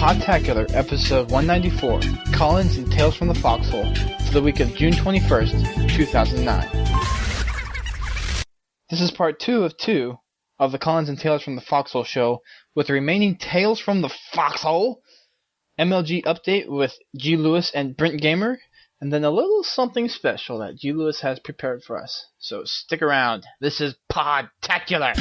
Podtacular, episode 194, Callins and Tales from the Foxhole, for the week of June 21st, 2009. This is part 2 of 2 of the Callins and Tales from the Foxhole show, with the remaining Tales from the Foxhole, MLG update with GLewis and Brent Gamer, and then a little something special that GLewis has prepared for us. So stick around. This is Podtacular.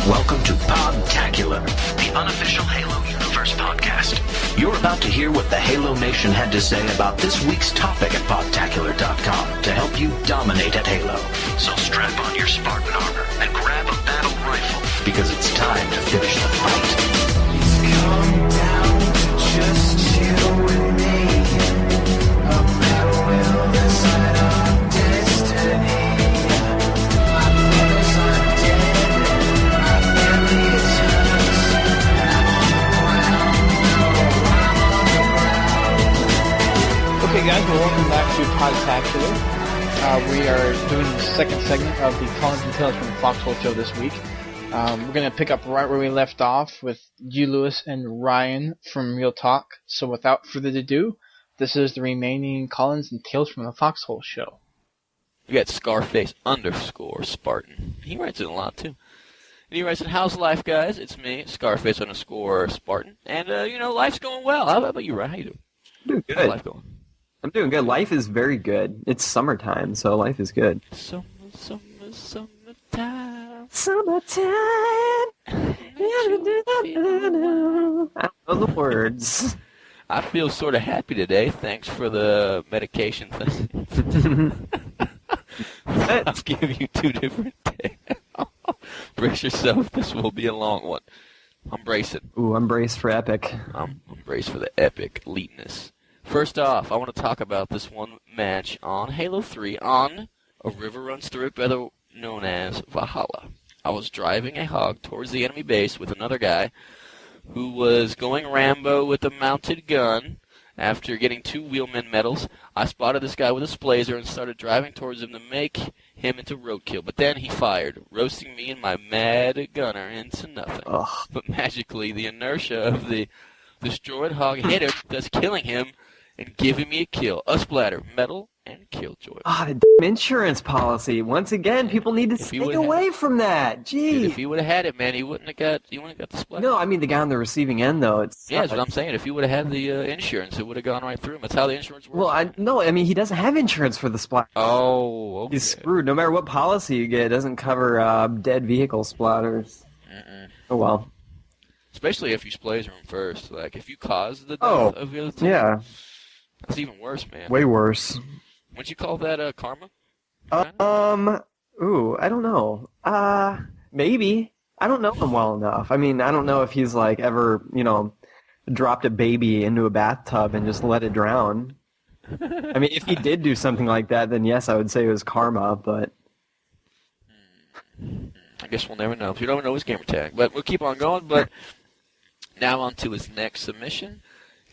Welcome to Podtacular, the unofficial Halo Universe podcast. You're about to hear what the Halo Nation had to say about this week's topic at Podtacular.com to help you dominate at Halo. So strap on your Spartan armor and grab a battle rifle, because it's time to finish the fight. It's come down to just you and me. A battle will decide our destiny. My brothers are dead, my family is hurt, and I'm on the ground. Okay guys, well, welcome back to Podtacular. We are doing the second segment of the Callins and Tales from the Foxhole show this week. We're going to pick up right where we left off with GLewis and Ryan from Real Talk. So without further ado, this is the remaining Callins and Tales from the Foxhole show. We got Scarface _ Spartan. He writes it a lot too. And he writes it, "How's life, guys? It's me, Scarface _ Spartan. And, life's going well. How about you, Ryan? How you doing? Doing good. How's life going? I'm doing good. Life is very good. It's summertime, so life is good. Summertime. Summertime. I don't know the words. I feel sort of happy today. Thanks for the medication thing. I'll give you 2 different days. Brace yourself. This will be a long one. I'm bracing. Ooh, I'm braced for epic. I'm braced for the epic eliteness. First off, I want to talk about this one match on Halo 3 on A River Runs Through It, better known as Valhalla. I was driving a hog towards the enemy base with another guy who was going Rambo with a mounted gun. After getting 2 wheelman medals, I spotted this guy with a splazer and started driving towards him to make him into roadkill. But then he fired, roasting me and my mad gunner into nothing. Ugh. But magically, the inertia of the destroyed hog hit him, thus killing him and giving me a kill, a splatter, medal, and killjoy. The insurance policy. Once again, people need to stay away from that. Jeez. Dude, if he would have had it, man, he wouldn't have got the splatter. No, I mean the guy on the receiving end, though. Yeah, that's what I'm saying. If he would have had the insurance, it would have gone right through him. That's how the insurance works. Well, I mean he doesn't have insurance for the splatter. Oh, okay. He's screwed. No matter what policy you get, it doesn't cover dead vehicle splatters. Oh well. Especially if you splazer him first. Like, if you cause the death of the other team. Yeah. That's even worse, man. Way worse. Wouldn't you call that karma? Ooh, I don't know. Maybe. I don't know him well enough. I mean, I don't know if he's, like, ever, dropped a baby into a bathtub and just let it drown. I mean, if he did do something like that, then yes, I would say it was karma, but... I guess we'll never know. We don't know his gamer tag. But we'll keep on going, but now on to his next submission.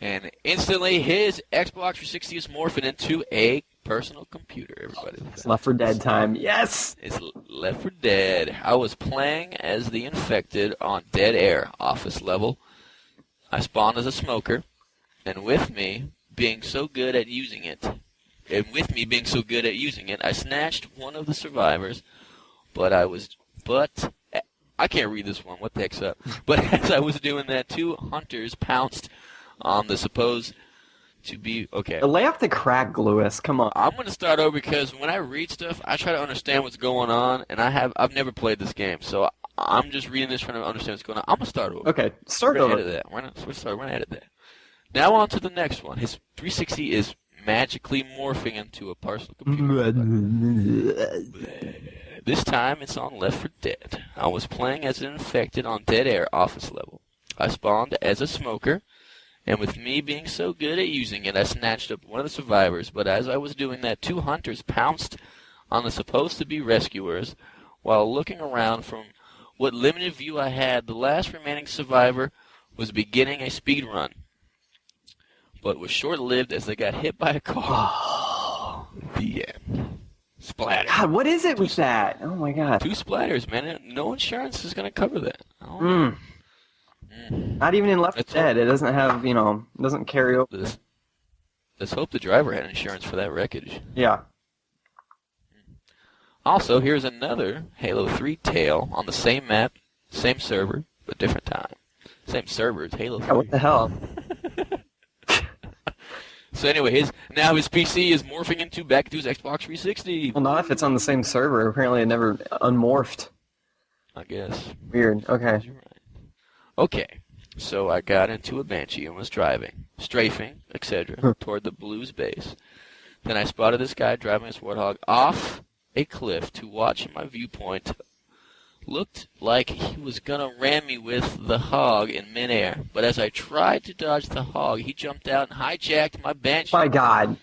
And instantly, his Xbox 360 is morphing into a personal computer, everybody. It's Left 4 Dead time. Yes! It's Left 4 Dead. I was playing as the infected on Dead Air, office level. I spawned as a smoker, and with me being so good at using it, I snatched one of the survivors, but I can't read this one. What the heck's up? But as I was doing that, 2 hunters pounced on the supposed to be... Okay. Lay off the crack, GLewis. Come on. I'm going to start over because when I read stuff, I try to understand what's going on, and I've never played this game, so I'm just reading this trying to understand what's going on. I'm going to start over. Okay, start over. We're going to edit that. Now on to the next one. His 360 is magically morphing into a personal computer. This time it's on Left 4 Dead. I was playing as an infected on Dead Air office level. I spawned as a smoker, and with me being so good at using it, I snatched up one of the survivors, but as I was doing that, 2 hunters pounced on the supposed-to-be rescuers. While looking around from what limited view I had, the last remaining survivor was beginning a speed run, but was short-lived as they got hit by a car. The end. Splatter. God, what is it with that? Oh my God. 2 splatters, man. No insurance is going to cover that. Not even in Left 4 Dead. It doesn't have, it doesn't carry over. Let's hope the driver had insurance for that wreckage. Yeah. Also, here's another Halo 3 tale on the same map, same server, but different time. Same server, it's Halo 3. Yeah, what the hell? So anyway, his PC is morphing back into his Xbox 360. Well, not if it's on the same server. Apparently it never unmorphed. I guess. Weird. Okay. You're right. Okay, so I got into a Banshee and was driving, strafing, etc., toward the Blues base. Then I spotted this guy driving his Warthog off a cliff to watch my viewpoint. Looked like he was gonna ram me with the hog in midair, but as I tried to dodge the hog, he jumped out and hijacked my Banshee. My God.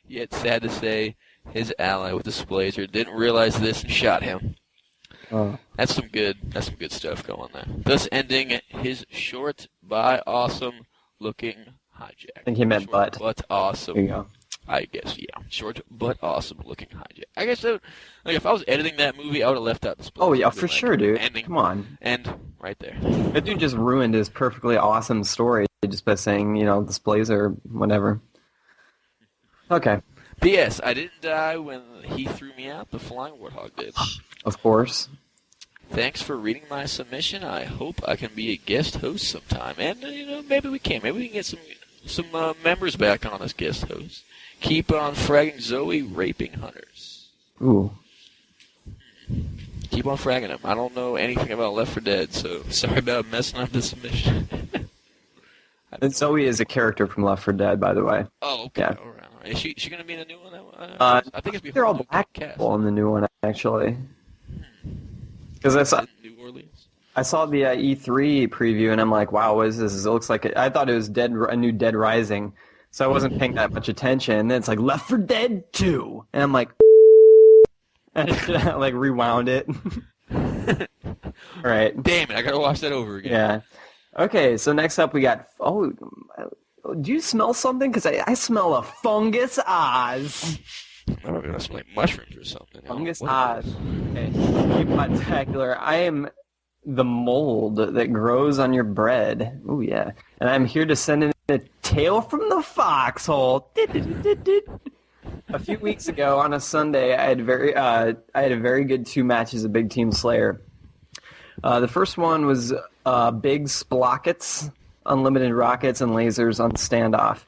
Yet, sad to say, his ally with the blazer didn't realize this and shot him. Oh. That's some good stuff going there. Thus ending his short but awesome looking hijack. I think he meant short butt. But awesome. There you go. I guess, yeah. Short but awesome looking hijack. I guess that if I was editing that movie, I would have left out the split. Oh, yeah, for sure, dude. Ending, come on. And right there. That dude just ruined his perfectly awesome story just by saying, this blazer, whatever. Okay. P.S. I didn't die when he threw me out. The Flying Warthog did. Of course. Thanks for reading my submission. I hope I can be a guest host sometime. And, maybe we can. Maybe we can get some members back on as guest hosts. Keep on fragging Zoe, raping hunters. Ooh. Keep on fragging him. I don't know anything about Left 4 Dead, so sorry about messing up the submission. And Zoe is a character from Left 4 Dead, by the way. Oh, okay. Yeah. All right. Is she going to be in the new one? I think it's they're all black people in the new one, actually. Because I saw New Orleans. I saw the E3 preview, and I'm like, wow, what is this? It looks like I thought it was a new Dead Rising, so I wasn't paying that much attention. And then it's like Left 4 Dead 2, and I'm like, and I like rewound it. All right. Damn it! I gotta watch that over again. Yeah. Okay, so next up we got. Oh, do you smell something? Because I smell a fungus Oz. I'm gonna smell like mushrooms or something. Fungus Oz. Okay. Hey, Podtacular, I am the mold that grows on your bread. Oh yeah. And I'm here to send in a tale from the Foxhole. A few weeks ago on a Sunday, I had a very good 2 matches of Big Team Slayer. The first one was big sprockets, unlimited rockets, and lasers on standoff.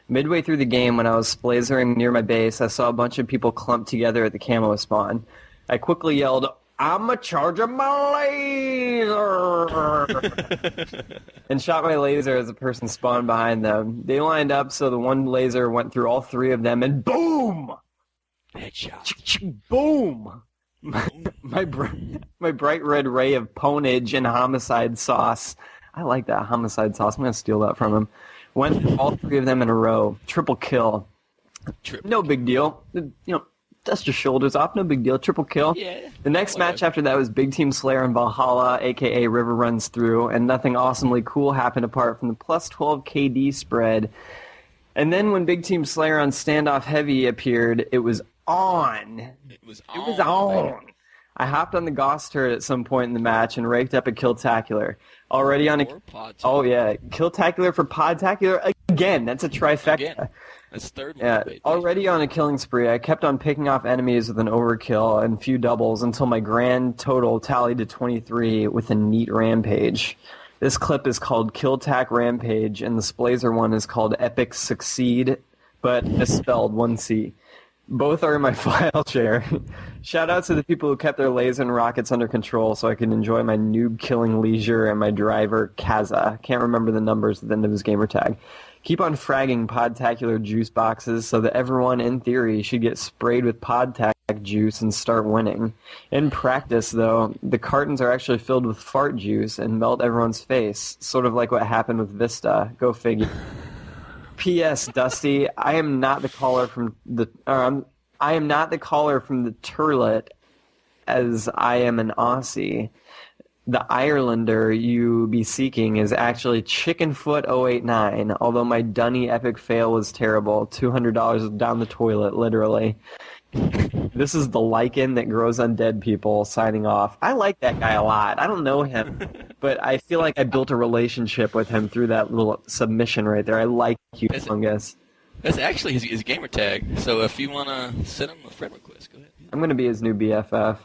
Midway through the game, when I was splazering near my base, I saw a bunch of people clumped together at the camo spawn. I quickly yelled, "I'm charging my laser!" and shot my laser as a person spawned behind them. They lined up, so the one laser went through all 3 of them, and boom! Headshot. Boom! My bright red ray of ponage and homicide sauce. I like that homicide sauce. I'm going to steal that from him. Went through all 3 of them in a row. Triple kill. No big deal. Dust your shoulders off. No big deal. Triple kill. Yeah. The next match after that was Big Team Slayer and Valhalla, a.k.a. River Runs Through, and nothing awesomely cool happened apart from the plus 12 KD spread. And then when Big Team Slayer on Standoff Heavy appeared, it was on. It was on. I hopped on the Gauss turret at some point in the match and raked up a Killtacular. Already on a... Oh, yeah. Killtacular for Podtacular. Again, that's a trifecta. Again. That's third one. Yeah, already on a killing spree, I kept on picking off enemies with an overkill and few doubles until my grand total tallied to 23 with a neat rampage. This clip is called Killtac Rampage, and the Splazer one is called Epic Succeed, but misspelled 1C. Both are in my file share. Shout out to the people who kept their laser and rockets under control so I could enjoy my noob killing leisure and my driver, Kaza. Can't remember the numbers at the end of his gamer tag. Keep on fragging Podtacular juice boxes so that everyone, in theory, should get sprayed with Podtac juice and start winning. In practice, though, the cartons are actually filled with fart juice and melt everyone's face, sort of like what happened with Vista. Go figure. P.S. Dusty, I am not the caller from the Turlet, as I am an Aussie. The Irelander you be seeking is actually Chickenfoot 089, although my dunny epic fail was terrible. $200 down the toilet, literally. This is the lichen that grows on dead people signing off. I like that guy a lot. I don't know him, but I feel like I built a relationship with him through that little submission right there. I like you, Fungus. That's actually his gamer tag. So if you want to send him a friend request, go ahead. I'm going to be his new BFF.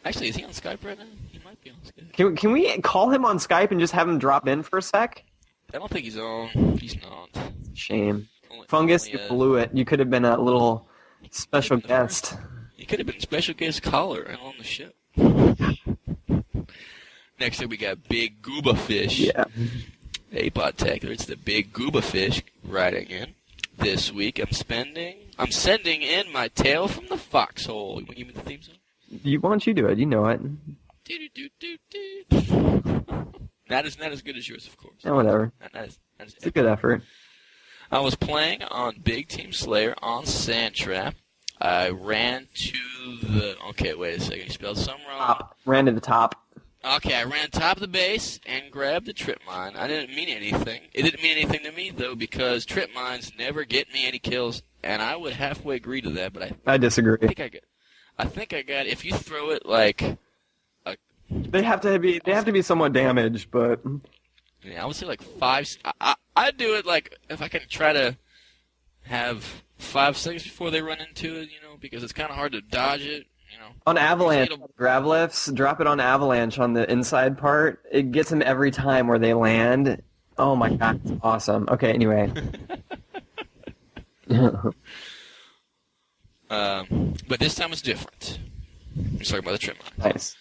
Actually, is he on Skype right now? He might be on Skype. Can we call him on Skype and just have him drop in for a sec? I don't think he's on. He's not. Shame. Fungus, you blew it. You could have been a little special guest. You could have been a special guest caller and on the show. Next up, we got Big Gooba Fish. Yeah. Hey, Podtacular, it's the Big Gooba Fish writing in. This week, I'm sending in my tale from the Foxhole. You want to give me the theme song? Why don't you do it? You know it. Not as good as yours, of course. Yeah, whatever. It's a good effort. I was playing on Big Team Slayer on Sandtrap. I ran to the... Okay, wait a second. You spelled something wrong. Top. Ran to the top. Okay, I ran top of the base and grabbed the trip mine. I didn't mean anything. It didn't mean anything to me, though, because trip mines never get me any kills, and I would halfway agree to that, but I disagree. I think I got... If you throw it like... They have to be somewhat damaged, but... Yeah, I would say like 5... I'd do it like if I can try to have 5 seconds before they run into it, because it's kind of hard to dodge it, On Avalanche, grav lifts, drop it on Avalanche on the inside part. It gets them every time where they land. Oh my god, it's awesome. Okay, anyway. But this time it's different. We're talking about the trim line. Nice.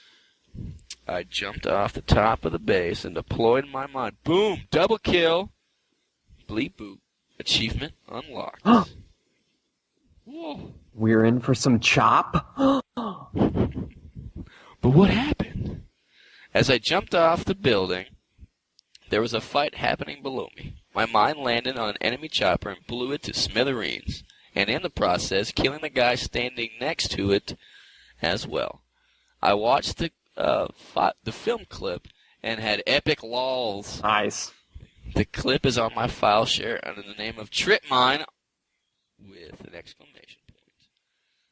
I jumped off the top of the base and deployed my mod. Boom! Double kill! Bleep boop. Achievement unlocked. Whoa. We're in for some chop. But what happened? As I jumped off the building, there was a fight happening below me. My mine landed on an enemy chopper and blew it to smithereens, and in the process, killing the guy standing next to it as well. I watched the film clip and had epic lols. Nice. The clip is on my file share under the name of Tripmine with an exclamation point.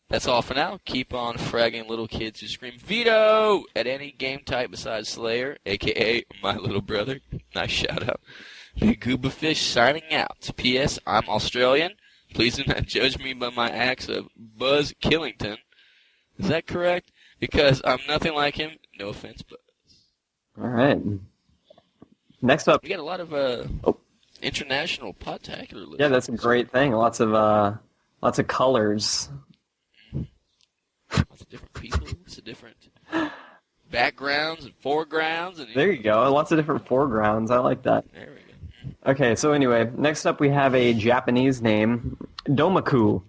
That's all for now. Keep on fragging little kids who scream veto at any game type besides Slayer, a.k.a. my little brother. Nice shout out. Big Gooba Fish signing out. P.S. I'm Australian. Please do not judge me by my acts of Buzz Killington. Is that correct? Because I'm nothing like him. No offense, Buzz. All right. Next up, we got a lot of international Podtacular listeners. Yeah, that's a great thing. Lots of colors. Lots of different people. Lots of different backgrounds and foregrounds. And there you go. Lots of different foregrounds. I like that. There we go. Okay, so anyway, next up we have a Japanese name, Domaku.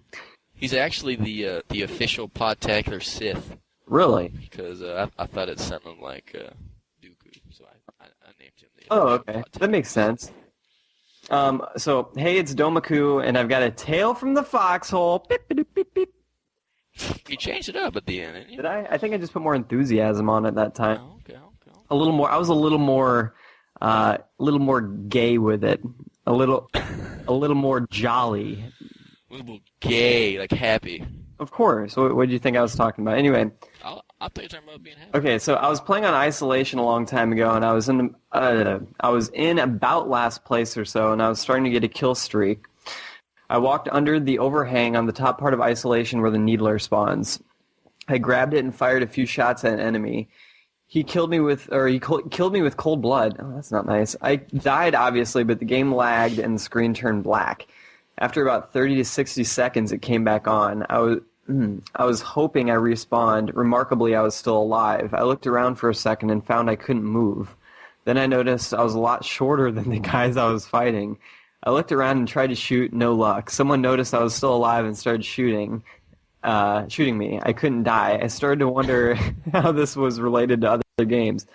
He's actually the official Podtacular Sith. Really? Because I thought it sounded like Dooku, so I named him the Oh, okay. That makes sense. So, hey, it's Domaku, and I've got a tale from the Foxhole. Beep, beep, beep, beep. You changed it up at the end, didn't you? Did I? I think I just put more enthusiasm on it that time. Oh, okay. A little more. I was a little more gay with it. A little more jolly. A little gay, like happy. Of course. What did you think I was talking about? Anyway. I thought you were talking about being happy. Okay, so I was playing on Isolation a long time ago, and I was in about last place or so, and I was starting to get a kill streak. I walked under the overhang on the top part of Isolation where the Needler spawns. I grabbed it and fired a few shots at an enemy. He killed me with cold blood. Oh, that's not nice. I died, obviously, but the game lagged and the screen turned black. After about 30 to 60 seconds, it came back on. I was hoping I respawned. Remarkably, I was still alive. I looked around for a second and found I couldn't move. Then I noticed I was a lot shorter than the guys I was fighting. I looked around and tried to shoot, no luck. Someone noticed I was still alive and started shooting me. I couldn't die. I started to wonder how this was related to other games.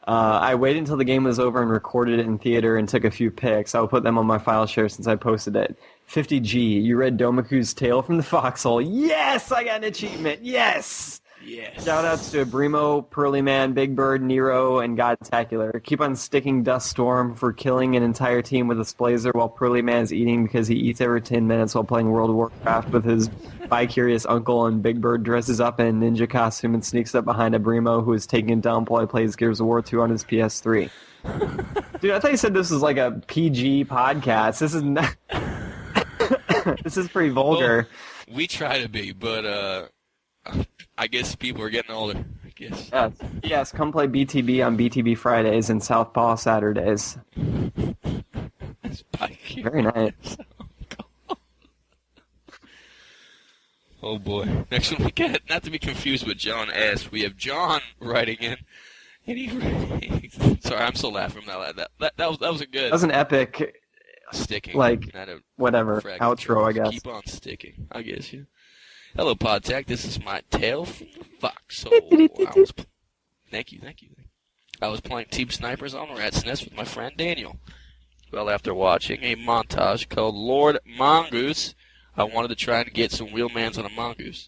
I waited until the game was over and recorded it in theater and took a few pics. I'll put them on my file share since I posted it. 50G, you read Domaku's tale from the Foxhole. Yes! I got an achievement. Yes! Yes. Shoutouts to Brimo, Pearly Man, Big Bird, Nero, and Podtacular. Keep on sticking Dust Storm for killing an entire team with a Splazer while Pearly Man's eating because he eats every 10 minutes while playing World of Warcraft with his bi-curious uncle, and Big Bird dresses up in a ninja costume and sneaks up behind a Brimo who is taking a dump while he plays Gears of War 2 on his PS3. Dude, I thought you said this was like a PG podcast. This is not... This is pretty vulgar. Well, we try to be, but I guess people are getting older. I guess. Yes. Come play BTB on BTB Fridays and Southpaw Saturdays. Very nice. Oh boy. Next one we got, not to be confused with John S. We have John writing in, and he sorry, I'm still laughing from that was a good. That was an epic. Sticking. Like whatever outro, I guess. Keep on sticking. I guess yeah. Hello, Podtac. This is my tale from the Foxhole. Thank you. I was playing Team Snipers on Rat's Nest with my friend Daniel. Well, after watching a montage called Lord Mongoose, I wanted to try and get some wheelmans on a mongoose.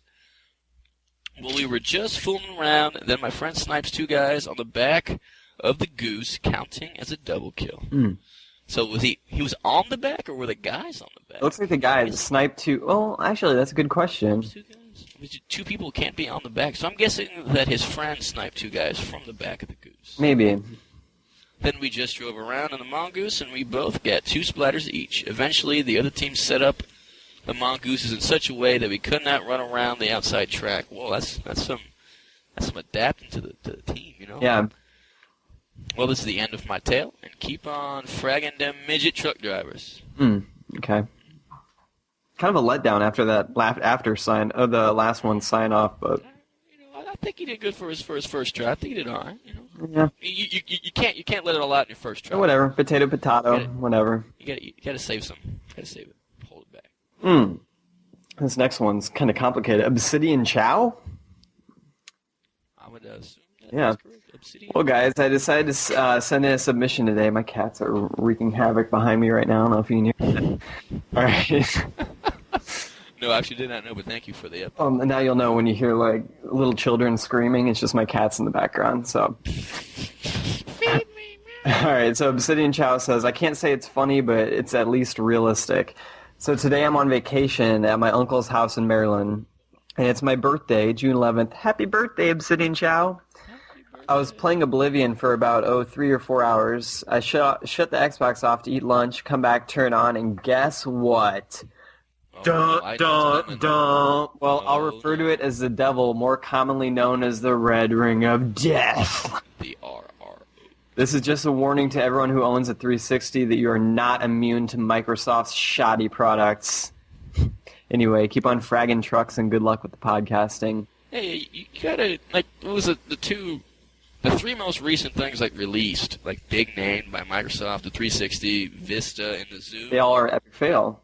Well, we were just fooling around, and then my friend snipes 2 guys on the back of the goose, counting as a double kill. So was he was on the back, or were the guys on the back? It looks like the guys sniped 2. Well, actually, that's a good question. 2 guys? 2 people can't be on the back, so I'm guessing that his friend sniped 2 guys from the back of the goose. Maybe. Then we just drove around in the mongoose, and we both got 2 splatters each. Eventually, the other team set up the mongooses in such a way that we could not run around the outside track. Whoa, that's some adapting to the team, you know? Yeah. Well, this is the end of my tale, and keep on fragging them midget truck drivers. Okay. Kind of a letdown after that the last one sign off, but I think he did good for his first try. I think he did all right. You know? Yeah. You can't let it all out in your first try. Whatever, potato, whatever. You gotta save some. Gotta save it. Hold it back. This next one's kind of complicated. Obsidian Chow? I would assume that Yeah. is correct. Obsidian. Well, guys, I decided to send in a submission today. My cats are wreaking havoc behind me right now. I don't know if you knew. All right. No, I actually did not know, but thank you for the update. And now you'll know when you hear like little children screaming. It's just my cats in the background. So. All right. So Obsidian Chow says, I can't say it's funny, but it's at least realistic. So today I'm on vacation at my uncle's house in Maryland, and it's my birthday, June 11th. Happy birthday, Obsidian Chow. I was playing Oblivion for about 3 or 4 hours. I shut the Xbox off to eat lunch, come back, turn on, and guess what? Dun. Well, I'll refer to it as the devil, more commonly known as the Red Ring of Death. The RRO. This is just a warning to everyone who owns a 360 that you are not immune to Microsoft's shoddy products. Anyway, keep on fragging trucks and good luck with the podcasting. Hey, you gotta, like, what was it, the 3 most recent things, like, released, like, big name by Microsoft, the 360, Vista, and the Zoom. They all are epic fail.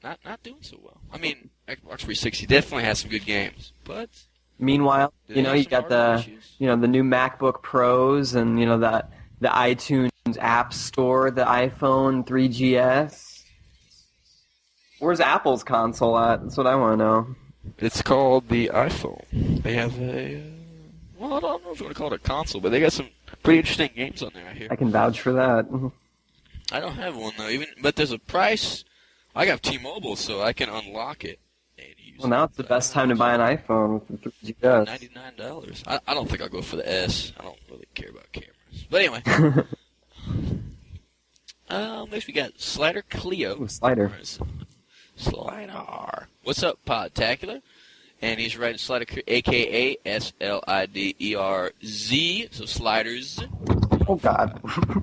Not doing so well. I mean, Xbox 360 definitely has some good games, but... Meanwhile, you got the new MacBook Pros and, the iTunes App Store, the iPhone 3GS. Where's Apple's console at? That's what I want to know. It's called the iPhone. They have well, I don't know if you want to call it a console, but they got some pretty interesting games on there, I hear. I can vouch for that. I don't have one, though, but there's a price. I got T-Mobile, so I can unlock it. Well, now it's the best time to buy an iPhone with the 3GS. $99. I don't think I'll go for the S. I don't really care about cameras. But anyway. Next we got Slider Cleo. Ooh, Slider. Slider. What's up, Podtacular? And he's writing Slider, a.k.a. SLIDERZ. So Sliders. Oh, God.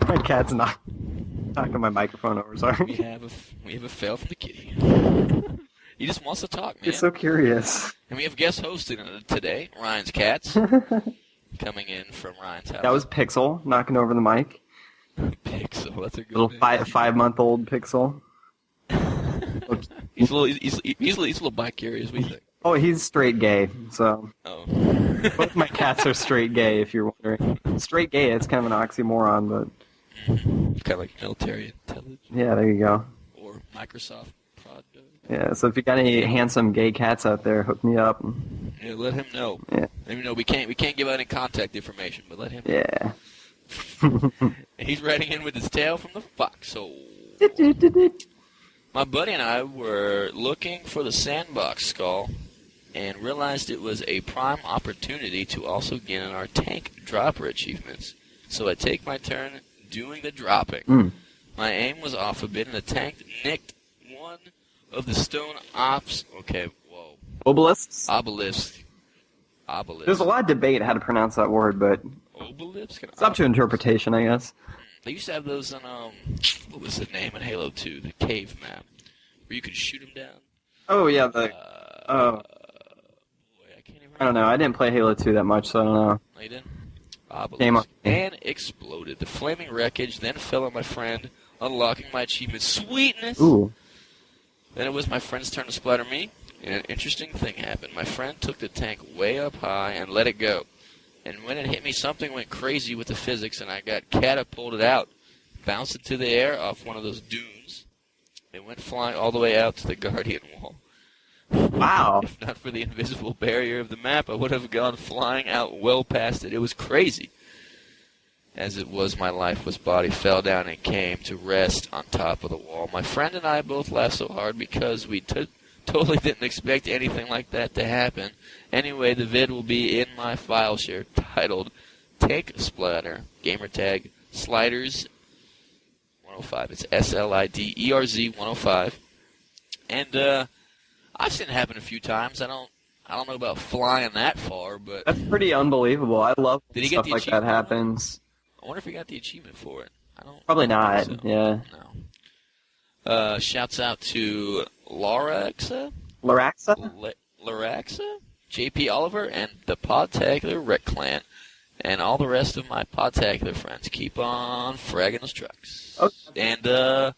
My cat's knocking my microphone over, sorry. We have a fail from the kitty. He just wants to talk, man. You're so curious. And we have guest hosting today, Ryan's Cats, coming in from Ryan's house. That was Pixel knocking over the mic. Pixel, that's a good little name. 5-month-old Pixel. He's a little bi-curious, we think. Oh, he's straight gay, so. Oh. Both my cats are straight gay, if you're wondering. Straight gay, it's kind of an oxymoron, but. Kind of like military intelligence. Yeah, there you go. Or Microsoft product. Yeah, so if you got any handsome gay cats out there, hook me up. Yeah, let him know. Yeah. Let him know we can't give out any contact information, but let him know. Yeah. He's writing in with his tale from the Foxhole. My buddy and I were looking for the sandbox skull and realized it was a prime opportunity to also gain our tank dropper achievements. So I take my turn doing the dropping. My aim was off a bit, and the tank nicked one of the stone ops. Okay, whoa. Obelisks? Obelisk. There's a lot of debate how to pronounce that word, but Obelisk? it's up to interpretation, I guess. They used to have those in, what was the name in Halo 2? The cave map. Where you could shoot them down. Oh, yeah, boy, I can't even I don't know. I didn't play Halo 2 that much, so I don't know. No, you didn't? Obelisk. Game on. And exploded. The flaming wreckage then fell on my friend, unlocking my achievement. Sweetness! Ooh. Then it was my friend's turn to splatter me, and an interesting thing happened. My friend took the tank way up high and let it go. And when it hit me, something went crazy with the physics, and I got catapulted out, bounced into the air off one of those dunes, and went flying all the way out to the Guardian Wall. Wow. If not for the invisible barrier of the map, I would have gone flying out well past it. It was crazy. As it was, my lifeless body fell down and came to rest on top of the wall. My friend and I both laughed so hard because we totally didn't expect anything like that to happen. Anyway, the vid will be in my file share titled Tank Splatter, gamertag Sliders 105. It's SLIDERZ 105. And I've seen it happen a few times. I don't know about flying that far, but That's pretty unbelievable. I love Did he stuff get the like that achievement? happens. I wonder if he got the achievement for it. Probably I don't not, think so. yeah. No. Shouts out to Laraxa, Laraxa? JP Oliver, and the Podtacular Rec Clan, and all the rest of my Podtacular friends. Keep on fragging those trucks. Okay. And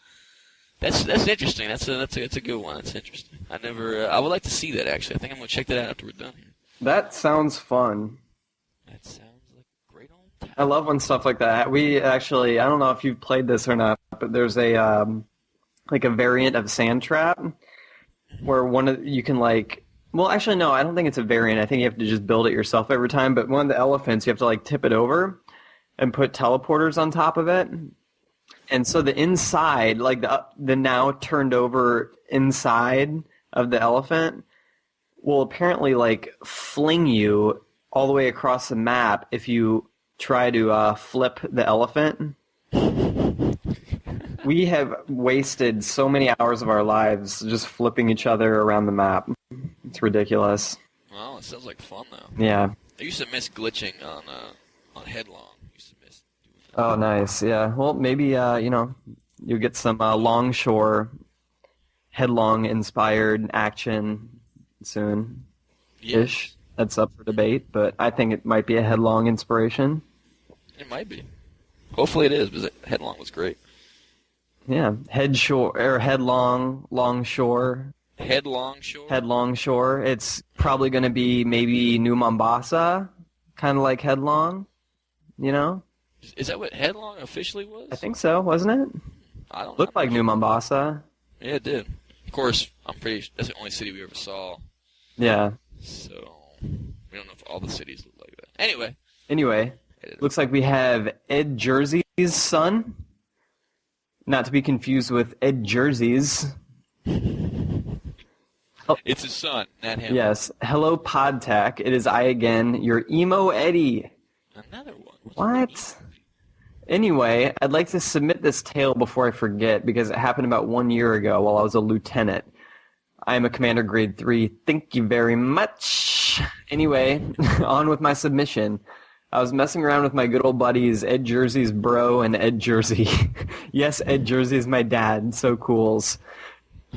that's interesting. That's a good one. That's interesting. I would like to see that actually. I think I'm gonna check that out after we're done here. That sounds fun. That sounds like a great old time. I love when stuff like that. We actually, I don't know if you've played this or not, but there's a like a variant of Sand Trap where you can well, actually no, I don't think it's a variant. I think you have to just build it yourself every time. But one of the elephants, you have to tip it over and put teleporters on top of it. And so the inside, the now turned over inside of the elephant will apparently fling you all the way across the map if you try to flip the elephant. We have wasted so many hours of our lives just flipping each other around the map. It's ridiculous. Well, it sounds like fun though. Yeah. I used to miss glitching on Headlong. I used to miss doing that. Oh, nice. Yeah. Well, maybe you'll get some Longshore Headlong-inspired action soon. Ish. Yes. That's up for debate, but I think it might be a Headlong inspiration. It might be. Hopefully it is, because Headlong was great. Yeah. Headlong, Longshore. Headlong Shore? Headlong Shore. It's probably going to be maybe New Mombasa, kind of like Headlong, Is that what Headlong officially was? I think so, wasn't it? I don't know. Looked like New Mombasa. Yeah, it did. Of course, that's the only city we ever saw. Yeah. So, we don't know if all the cities look like that. Anyway, looks like we have Ed Jersey's son. Not to be confused with Ed Jersey's. It's his son, not him. Yes. Hello, Podtac. It is I again, your Emo Eddie. Another one. What? Anyway, I'd like to submit this tale before I forget because it happened about 1 year ago while I was a lieutenant. I am a commander grade 3. Thank you very much. Anyway, on with my submission. I was messing around with my good old buddies, Ed Jersey's bro and Ed Jersey. Yes, Ed Jersey is my dad. So cools.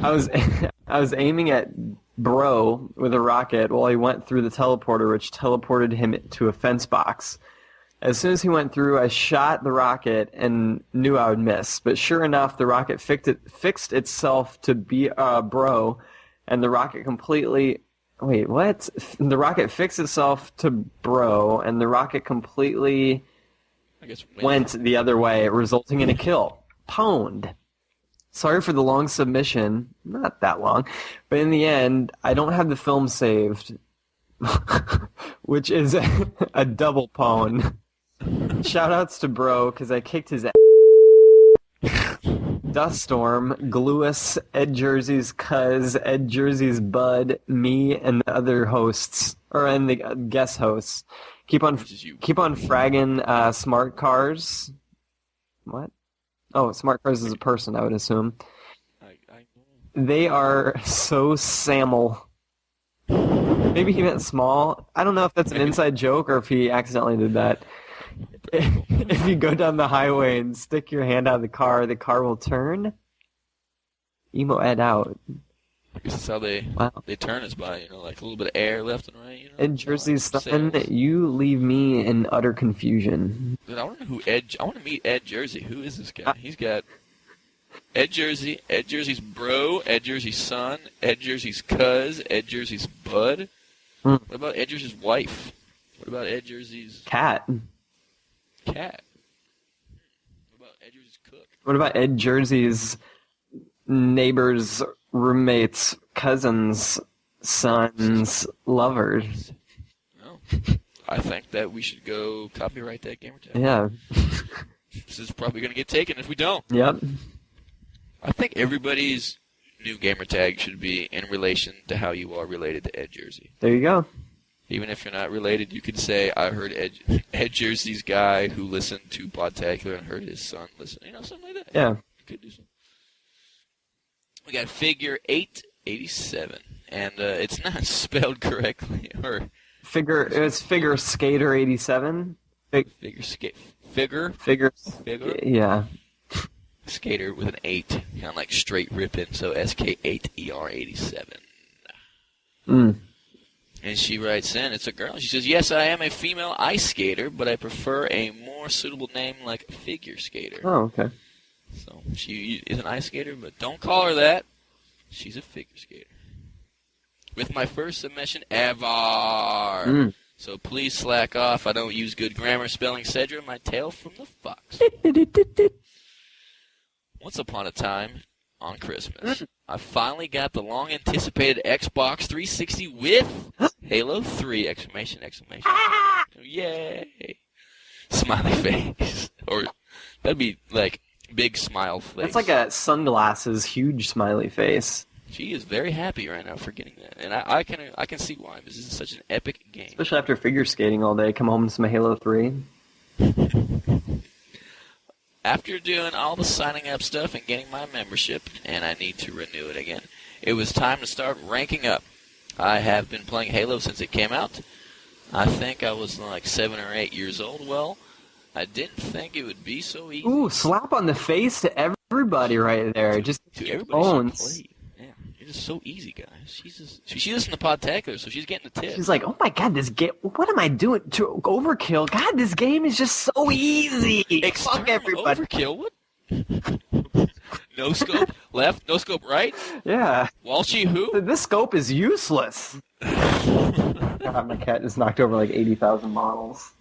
I was aiming at bro with a rocket while he went through the teleporter, which teleported him to a fence box. As soon as he went through, I shot the rocket and knew I would miss. But sure enough, the rocket fixed itself to be bro, and the rocket completely... Wait, what? The rocket fixed itself to bro, and the rocket completely went the other way, resulting in a kill. Pwned. Sorry for the long submission. Not that long. But in the end, I don't have the film saved, which is a double pwn. Shoutouts to Bro, because I kicked his ass. Duststorm, GLewis, Ed Jersey's Cuz, Ed Jersey's Bud, me, and the other hosts, and the guest hosts. Keep on fragging Smart Cars. What? Oh, Smart Cars is a person, I would assume. They are so Saml. Maybe he meant small. I don't know if that's an inside joke or if he accidentally did that. If you go down the highway and stick your hand out of the car will turn. Emo Ed out. I guess that's how they turn us by, like a little bit of air left and right. Ed Jersey's son, you leave me in utter confusion. Dude, I want to know I want to meet Ed Jersey. Who is this guy? He's got Ed Jersey, Ed Jersey's bro, Ed Jersey's son, Ed Jersey's cuz, Ed Jersey's bud. What about Ed Jersey's wife? What about Ed Jersey's cat? What about Ed Jersey's cook? What about Ed Jersey's neighbors, roommates, cousins, sons, lovers? No. I think that we should go copyright that gamer tag. Yeah. This is probably going to get taken if we don't. Yep. I think everybody's new gamer tag should be in relation to how you are related to Ed Jersey. There you go. Even if you're not related, you could say, I heard Ed Jersey's guy who listened to Podtacular and heard his son listen. Something like that. Yeah. You could do something. We got figure 887, and it's not spelled correctly. It's figure skater 87. Figure. Yeah. Skater with an 8, kind of like straight ripping, so SK8ER87. And she writes in, it's a girl. She says, yes, I am a female ice skater, but I prefer a more suitable name like figure skater. Oh, okay. So she is an ice skater, but don't call her that. She's a figure skater. With my first submission ever. So please slack off. I don't use good grammar spelling Cedra, my tail from the fox. Once upon a time, on Christmas, I finally got the long-anticipated Xbox 360 with Halo 3! Exclamation. Yay! Smiley face. Or that'd be like big smile face. That's like a sunglasses, huge smiley face. She is very happy right now for getting that, and I can see why. This is such an epic game. Especially after figure skating all day, come home to some Halo 3. After doing all the signing up stuff and getting my membership, and I need to renew it again, it was time to start ranking up. I have been playing Halo since it came out. I think I was like 7 or 8 years old. Well, I didn't think it would be so easy. Ooh, slap on the face to everybody right there. Just to everybody. Yeah, it is so easy, guys. She listens to Podtacular, so she's getting the tips. She's like, oh my god, this game, what am I doing to overkill? God, this game is just so easy. Fuck everybody. Overkill? What? No scope left, no scope right? Yeah. Walshy who? This scope is useless. God, my cat just knocked over like 80,000 models.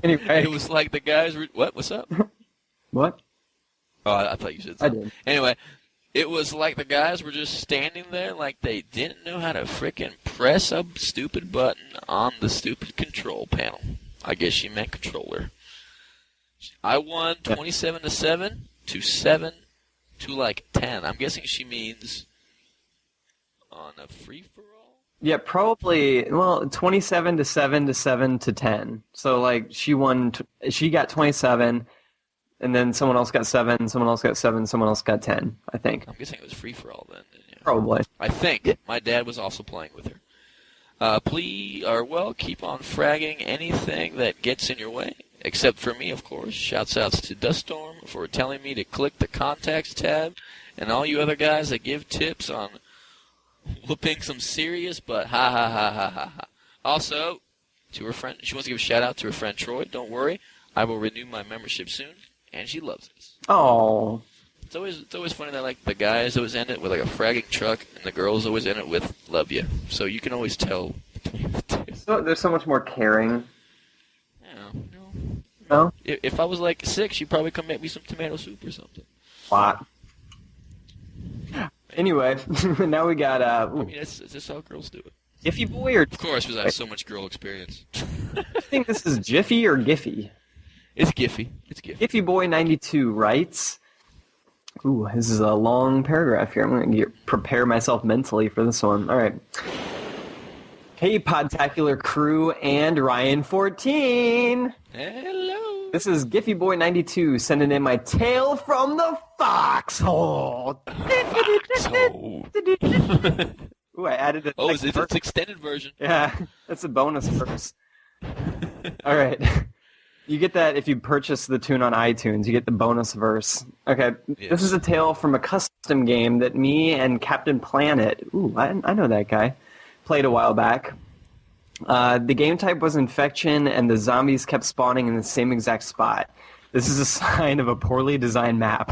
Anyway. It was like the guys were... What? What's up? What? Oh, I thought you said something. I did. Anyway, it was like the guys were just standing there like they didn't know how to frickin' press a stupid button on the stupid control panel. I guess she meant controller. I won 27-7 to 7 to like 10. I'm guessing she means on a free-for-all? Yeah, probably, 27 to 7 to 7 to 10. So, like, she got 27, and then someone else got 7, someone else got 7, someone else got 10, I think. I'm guessing it was free-for-all then. Yeah. Probably. I think. My dad was also playing with her. Keep on fragging anything that gets in your way. Except for me, of course. Shouts-outs to Duststorm for telling me to click the contacts tab, and all you other guys that give tips on whooping some serious, but ha ha ha ha ha ha. Also, to her friend, she wants to give a shout-out to her friend Troy. Don't worry, I will renew my membership soon, and she loves us. Oh. It's always funny that like the guys always end it with like a fragging truck, and the girls always end it with love you. So you can always tell between the two. So there's so much more caring. Yeah. No? If I was like 6, she'd probably come make me some tomato soup or something. plot. Anyway, now we got I mean, is this how girls do it? Jiffy Boy or... Of course, because I have so much girl experience. I think this is Jiffy or Giffy? It's Giffy. It's Giffy. Jiffy Boy 92 writes... Ooh, this is a long paragraph here. I'm going to prepare myself mentally for this one. All right. Hey, Podtacular crew and Ryan14. Hello. This is Giffy Boy 92 sending in my tale from the Foxhole. Foxhole. Ooh, I added a... Oh, it's an extended version. Yeah, that's a bonus verse. All right. You get that if you purchase the tune on iTunes. You get the bonus verse. Okay, Yes. This is a tale from a custom game that me and Captain Planet, ooh, I know that guy, played a while back. The game type was infection, and the zombies kept spawning in the same exact spot. This is a sign of a poorly designed map.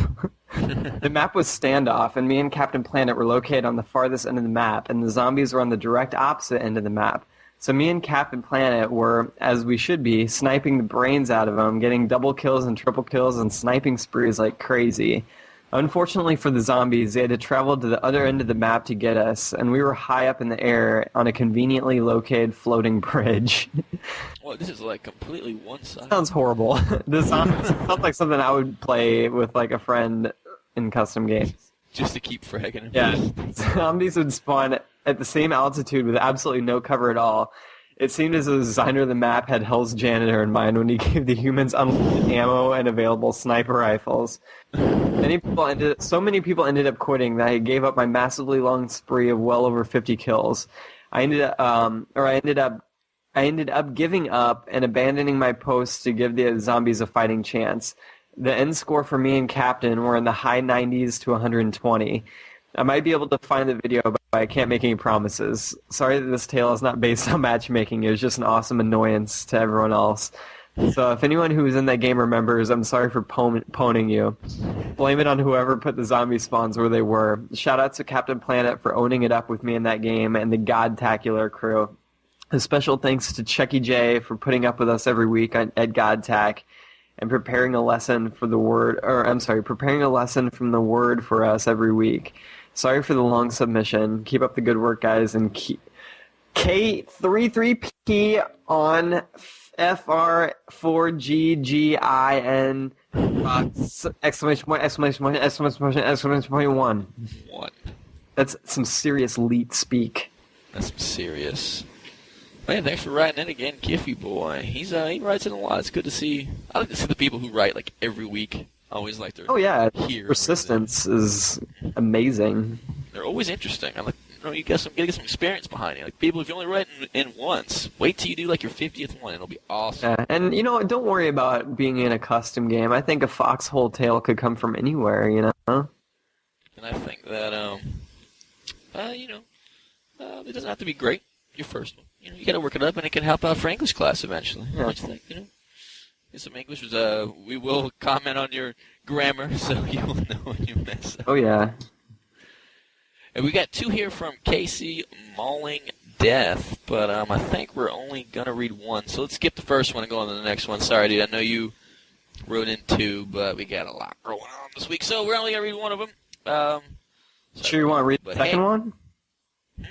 The map was standoff, and me and Captain Planet were located on the farthest end of the map, and the zombies were on the direct opposite end of the map. So me and Captain Planet were, as we should be, sniping the brains out of them, getting double kills and triple kills and sniping sprees like crazy. Unfortunately for the zombies, they had to travel to the other end of the map to get us, and we were high up in the air on a conveniently located floating bridge. Well, this is like completely one-sided. Sounds horrible. This sounds like something I would play with like a friend in custom games. Just to keep fragging him. Yeah, zombies would spawn at the same altitude with absolutely no cover at all. It seemed as though the designer of the map had Hell's Janitor in mind when he gave the humans unlimited ammo and available sniper rifles. So many people ended up quitting that I gave up my massively long spree of well over 50 kills. I ended up giving up and abandoning my post to give the zombies a fighting chance. The end score for me and Captain were in the high 90s to 120. I might be able to find the video, but I can't make any promises. Sorry that this tale is not based on matchmaking. It was just an awesome annoyance to everyone else. So if anyone who was in that game remembers, I'm sorry for poning you. Blame it on whoever put the zombie spawns where they were. Shout out to Captain Planet for owning it up with me in that game and the Godtacular crew. A special thanks to Chucky J for putting up with us every week at Godtac and preparing a lesson from the word for us every week. Sorry for the long submission. Keep up the good work, guys, and K33P on FR4GGIN exclamation point 1. What? That's some serious leet speak. That's some serious. Man, thanks for writing in again, Giffy Boy. He writes in a lot. It's good to see. I like to see the people who write like every week. I always like to hear. Persistence is amazing. They're always interesting. I like, you get some experience behind you. Like people, if you only write in once, wait till you do like your 50th one. It'll be awesome. Yeah, and don't worry about being in a custom game. I think a Foxhole tale could come from anywhere. And I think that it doesn't have to be great. Your first one. You got to work it up, and it can help out for English class eventually. Yeah. What you think? Get some English. We will comment on your grammar, so you will know when you mess up. Oh yeah. And we got 2 here from Casey Mauling Death, but I think we're only gonna read 1. So let's skip the first one and go on to the next one. Sorry, dude. I know you wrote in 2, but we got a lot going on this week, so we're only gonna read 1 of them. Sure you want to read the second one?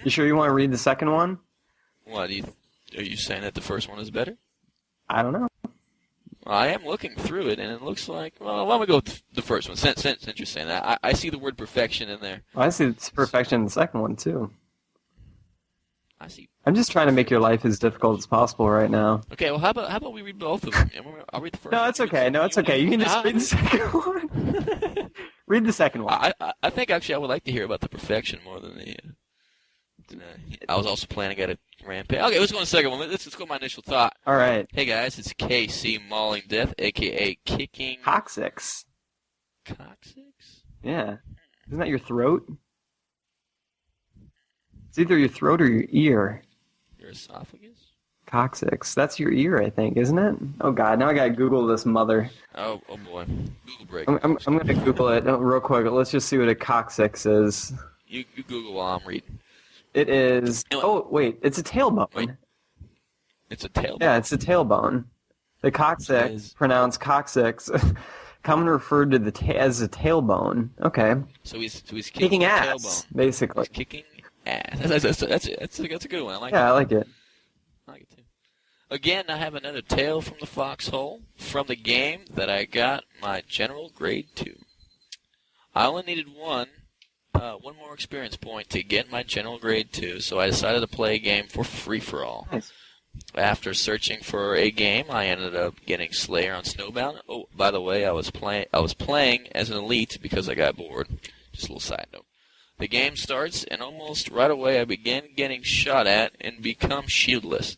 You sure you want to read the second one? What, are you saying that the first one is better? I don't know. Well, I am looking through it, and it looks like, well, why don't we go with the first one, since you're saying that. I see the word perfection in there. Well, I see perfection in the second one, too. I see. I'm just trying to make your life as difficult as possible right now. Okay, well, how about we read both of them? I'll read the first one. No, it's okay. You can just read the second one. Read the second one. I think, actually, I would like to hear about the perfection more than the... I was also planning at a rampage. Okay, let's go on the second one. Let's go with my initial thought. All right. Hey, guys, it's KC Mauling Death, a.k.a. Kicking... Coccyx. Coccyx? Yeah. Isn't that your throat? It's either your throat or your ear. Your esophagus? Coccyx. That's your ear, I think, isn't it? Oh, God. Now I got to Google this mother. Oh, boy. Google break. I'm going to Google it real quick. Let's just see what a coccyx is. You Google while I'm reading. It is... Oh, wait. It's a tailbone. Wait. It's a tailbone? Yeah, it's a tailbone. The coccyx, pronounced coccyx, commonly referred to as a tailbone. Okay. So he's Kicking the ass, tailbone. basically. He's kicking ass. That's a good one. I like it. I like it. I like it too. Again, I have another tale from the Foxhole from the game that I got my general grade 2. I only needed one more experience point to get my general grade 2, so I decided to play a game for free-for-all. Nice. After searching for a game, I ended up getting Slayer on Snowbound. Oh, by the way, I was playing as an elite because I got bored. Just a little side note. The game starts, and almost right away I begin getting shot at and become shieldless.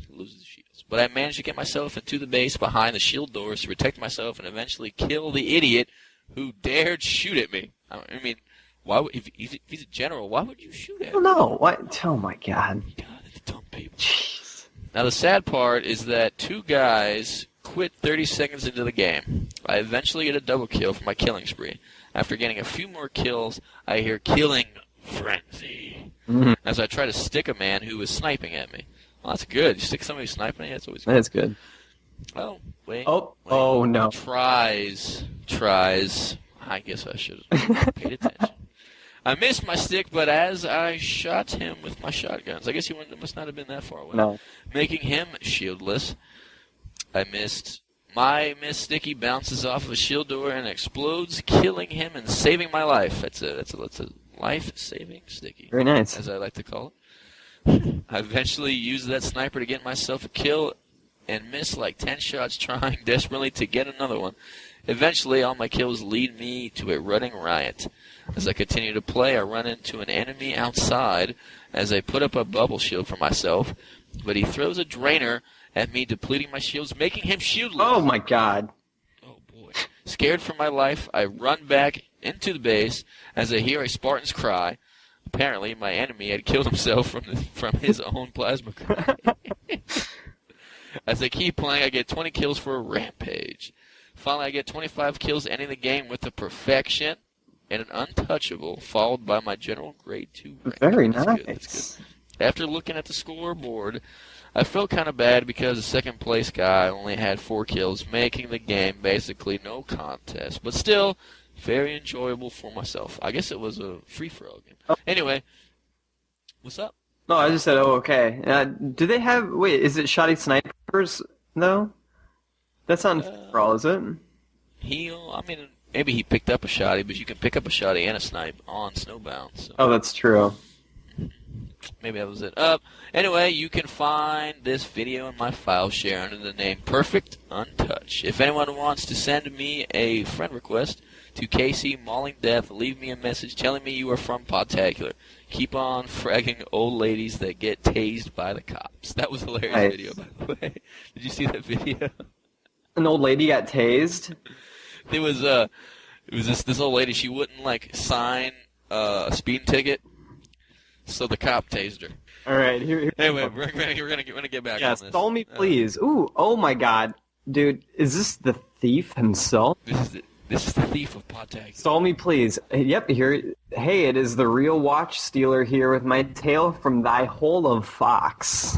Loses the shields. But I managed to get myself into the base behind the shield doors to protect myself and eventually kill the idiot who dared shoot at me. I mean, why would, if he's a general, why would you shoot at him? No, what? Oh my God. God, it's dumb people. Jeez. Now the sad part is that 2 guys quit 30 seconds into the game. I eventually get a double kill for my killing spree. After getting a few more kills, I hear killing frenzy as I try to stick a man who was sniping at me. Well, that's good. You stick somebody sniping at you, that's always good. That's good. Oh, wait. Oh no. Tries. I guess I should have paid attention. I missed my stick, but as I shot him with my shotguns, I guess he must not have been that far away. No. Making him shieldless, I missed. My missed sticky bounces off of a shield door and explodes, killing him and saving my life. That's a life-saving sticky. Very nice. As I like to call it. I eventually used that sniper to get myself a kill and missed like 10 shots trying desperately to get another one. Eventually, all my kills lead me to a running riot. As I continue to play, I run into an enemy outside as I put up a bubble shield for myself, but he throws a drainer at me, depleting my shields, making him shieldless. Oh my God. Oh boy. Scared for my life, I run back into the base as I hear a Spartan's cry. Apparently, my enemy had killed himself from his own plasma grenade. As I keep playing, I get 20 kills for a rampage. Finally, I get 25 kills, ending the game with a perfection and an untouchable, followed by my general grade 2 rank. Very That's nice. good. That's good. After looking at the scoreboard, I felt kind of bad because the second place guy only had 4 kills, making the game basically no contest. But still, very enjoyable for myself. I guess it was a free-for-all game. Oh. Anyway, what's up? No, I just said, oh, okay. Do they have... Wait, is it shoddy snipers, though? That's not for all, is it? Maybe he picked up a shotty, but you can pick up a shotty and a snipe on Snowbound. So. Oh, that's true. Maybe that was it. Anyway, you can find this video in my file share under the name Perfect Untouched. If anyone wants to send me a friend request to Casey Mauling Death, leave me a message telling me you are from Podtacular. Keep on fragging old ladies that get tased by the cops. That was a hilarious Nice. video, by the way. Did you see that video? An old lady got tased? It was this old lady. She wouldn't sign a speeding ticket, so the cop tased her. All right, here. Anyway, we're gonna get back Yes, on this. stall me, please. Ooh, oh my God, dude, is this the thief himself? This is the thief of Podtacular. Stall me, please. Yep, here. Hey, it is the real watch stealer here with my tale from thy hole of fox.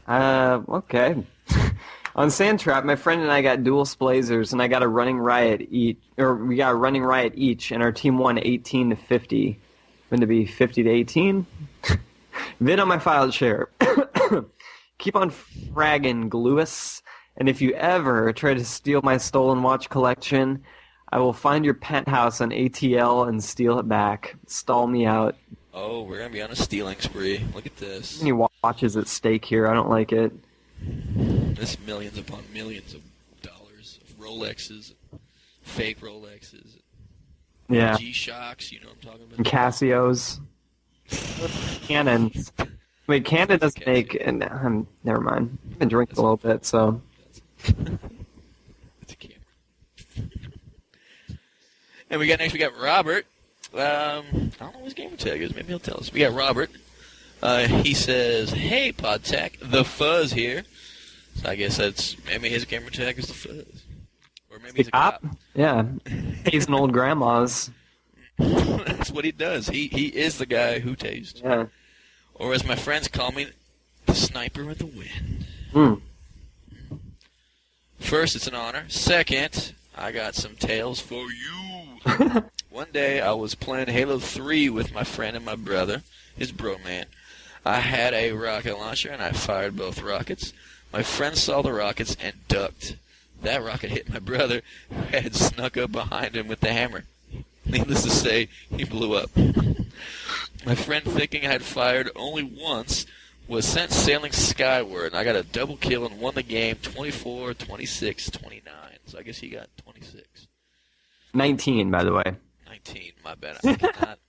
Okay. On Sandtrap, my friend and I got dual splazers, and I got a running riot each, and our team won 18-50. Going to be 50-18. Vid on my file share. Keep on fragging, GLewis. And if you ever try to steal my stolen watch collection, I will find your penthouse on ATL and steal it back. Stall me out. Oh, we're gonna be on a stealing spree. Look at this. Many watches at stake here. I don't like it. This millions upon millions of dollars of Rolexes, fake Rolexes, Yeah. G-Shocks. You know what I'm talking And about? Casios. Cannons. Wait, Canon doesn't make... never mind. I've been drinking a little bit, so... It's a camera. And we got Robert. I don't know what his gamer tag is. Maybe he'll tell us. We got Robert. He says, "Hey, Podtac, the Fuzz here." So I guess maybe his gamer tag is the Fuzz, or maybe he's a cop. Yeah, he's an old grandma's. That's what he does. He is the guy who tased. Yeah. Or as my friends call me, the sniper of the wind. Hmm. First, it's an honor. Second, I got some tales for you. One day, I was playing Halo 3 with my friend and my brother, his bro man. I had a rocket launcher, and I fired both rockets. My friend saw the rockets and ducked. That rocket hit my brother, who had snuck up behind him with the hammer. Needless to say, he blew up. My friend, thinking I had fired only once, was sent sailing skyward, and I got a double kill and won the game 24, 26, 29. So I guess he got 26. 19, by the way. 19, my bad. I cannot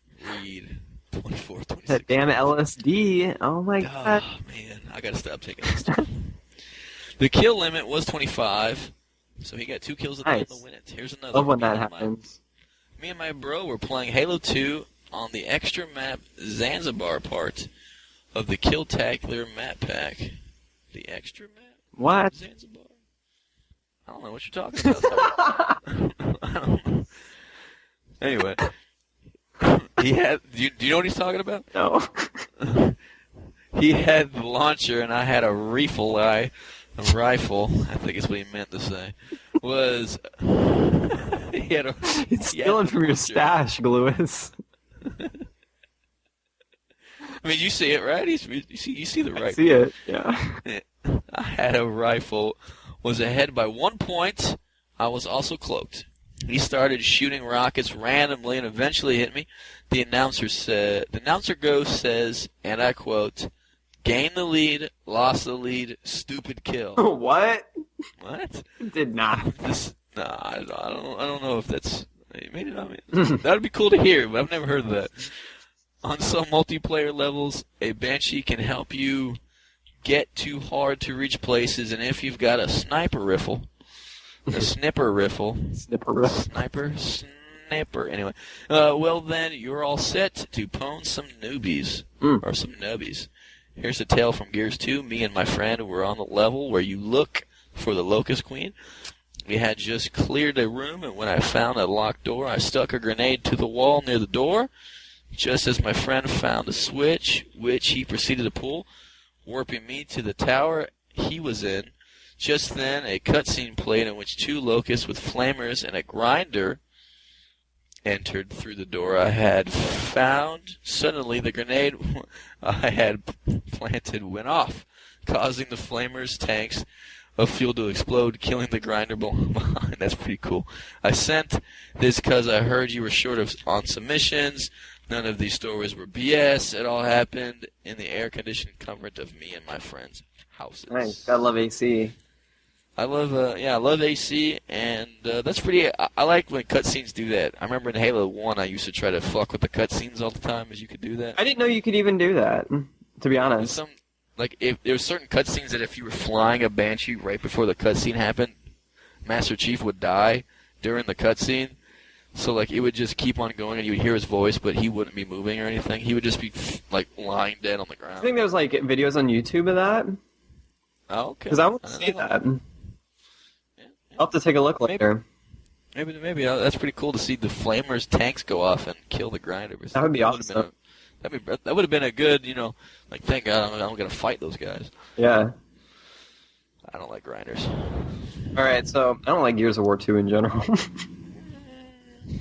read 24, 26. That damn LSD. Oh, my God. Oh, man. I got to stop taking this stuff. The kill limit was 25, so he got 2 kills at the end to win it. Here's another. Love when that happens. Me and my bro were playing Halo 2 on the extra map Zanzibar part of the Podtacular map pack. The extra map? What? Zanzibar? I don't know what you're talking about. I don't know. Anyway. Do you know what he's talking about? No. He had the launcher and I had a rifle. I think is what he meant to say. He's stealing from your stash, GLewis. I mean, you see it, right? You see the right. I see it, yeah. I had a rifle, was ahead by 1 point. I was also cloaked. He started shooting rockets randomly and eventually hit me. The announcer ghost says, and I quote, "Gain the lead, lost the lead, stupid kill." What? What? Did not. I don't know if that's. Maybe not. That'd be cool to hear, but I've never heard of that. On some multiplayer levels, a Banshee can help you get too hard to reach places, and if you've got a snipper rifle, anyway, well then, you're all set to pwn some newbies, or some nubbies. Here's a tale from Gears 2. Me and my friend were on the level where you look for the Locust Queen. We had just cleared a room, and when I found a locked door, I stuck a grenade to the wall near the door. Just as my friend found a switch, which he proceeded to pull, warping me to the tower he was in. Just then, a cutscene played in which 2 locusts with flamers and a grinder entered through the door I had found. Suddenly, the grenade I had planted went off, causing the flamers' tanks of fuel to explode, killing the grinder behind. That's pretty cool. I sent this because I heard you were short on submissions. None of these stories were BS. It all happened in the air-conditioned comfort of me and my friends' houses. Nice. Gotta love AC. I love AC, and that's pretty. I like when cutscenes do that. I remember in Halo 1, I used to try to fuck with the cutscenes all the time, as you could do that. I didn't know you could even do that, to be honest. If there were certain cutscenes that if you were flying a Banshee right before the cutscene happened, Master Chief would die during the cutscene. So, it would just keep on going, and you would hear his voice, but he wouldn't be moving or anything. He would just be, lying dead on the ground. I think there's, videos on YouTube of that. Oh, okay. Because I want to see that. Yeah. I'll have to take a look later. Maybe that's pretty cool to see the flamers' tanks go off and kill the grinder. That would be awesome. That would have been a good, thank God I'm going to fight those guys. Yeah. I don't like grinders. Alright, so I don't like Gears of War 2 in general.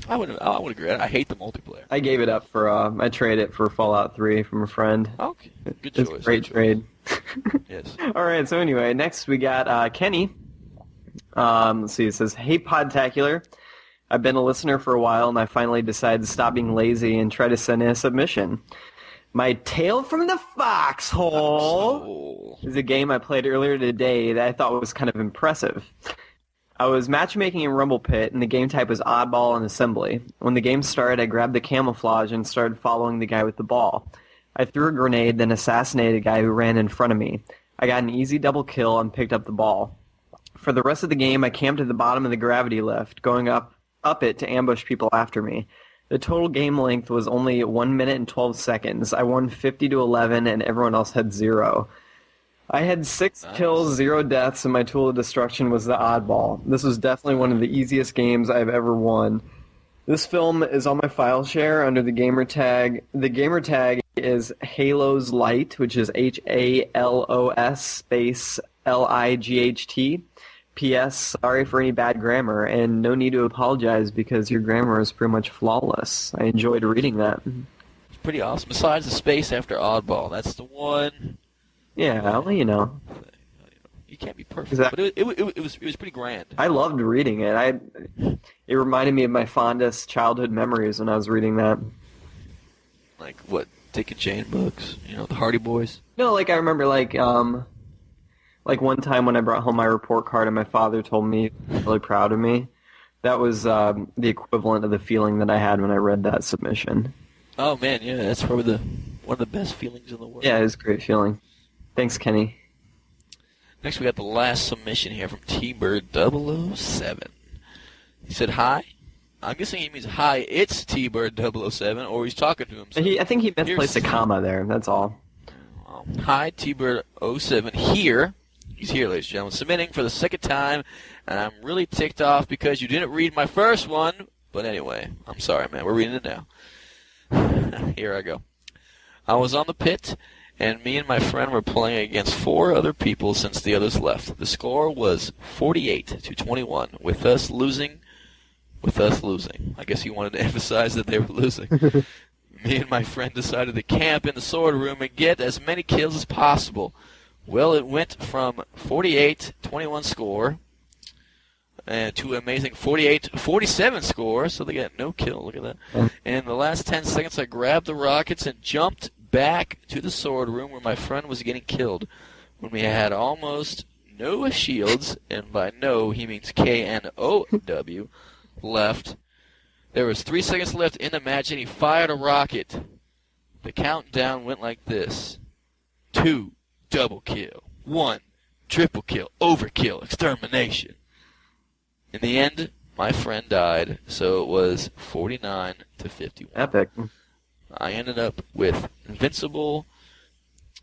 I would agree. I hate the multiplayer. I gave it up for, I traded it for Fallout 3 from a friend. Okay. Good choice. It's a great trade. Yes. Alright, so anyway, next we got Kenny. Let's see, it says, "Hey Podtacular, I've been a listener for a while and I finally decided to stop being lazy and try to send in a submission. My Tale from the Foxhole is a game I played earlier today that I thought was kind of impressive. I was matchmaking in Rumble Pit, and the game type was oddball and assembly. When the game started, I grabbed the camouflage and started following the guy with the ball. I threw a grenade, then assassinated a guy who ran in front of me. I got an easy double kill and picked up the ball. For the rest of the game, I camped at the bottom of the gravity lift, going up it to ambush people after me. The total game length was only 1 minute and 12 seconds. I won 50-11, and everyone else had 0. I had 6 kills, 0 deaths, and my tool of destruction was the oddball. This was definitely one of the easiest games I've ever won. This film is on my file share under the gamer tag. The gamer tag is Halos Light, which is HALOS space LIGHT. P.S. Sorry for any bad grammar, and no need to apologize because your grammar is pretty much flawless. I enjoyed reading that. It's pretty awesome. Besides the space after oddball, that's the one. Yeah, well, you know. You can't be perfect, Exactly. but it was pretty grand. I loved reading it. It reminded me of my fondest childhood memories when I was reading that. Like what? Dick and Jane books, the Hardy Boys. No, like I remember, like one time when I brought home my report card and my father told me he was really proud of me. That was the equivalent of the feeling that I had when I read that submission. Oh man, yeah, that's probably one of the best feelings in the world. Yeah, it was a great feeling. Thanks, Kenny. Next, we got the last submission here from T-Bird007. He said, "Hi." I'm guessing he means, "Hi, it's T-Bird007," or he's talking to himself. I think he misplaced a comma there, that's all. Hi, T-Bird07 here. He's here, ladies and gentlemen, submitting for the second time, and I'm really ticked off because you didn't read my first one. But anyway, I'm sorry, man. We're reading it now. Here I go. I was on the pit, and me and my friend were playing against 4 other people since the others left. The score was 48-21, with us losing. I guess he wanted to emphasize that they were losing. Me and my friend decided to camp in the sword room and get as many kills as possible. Well, it went from 48-21 score to amazing 48-47 score, so they got no kill. Look at that. And in the last 10 seconds, I grabbed the rockets and jumped back to the sword room where my friend was getting killed. When we had almost no shields, and by no he means K-N-O-W, left. There was 3 seconds left in the match, and he fired a rocket. The countdown went like this: 2, double kill; 1, triple kill, overkill, extermination. In the end, my friend died, so it was 49-51. Epic. I ended up with invincible,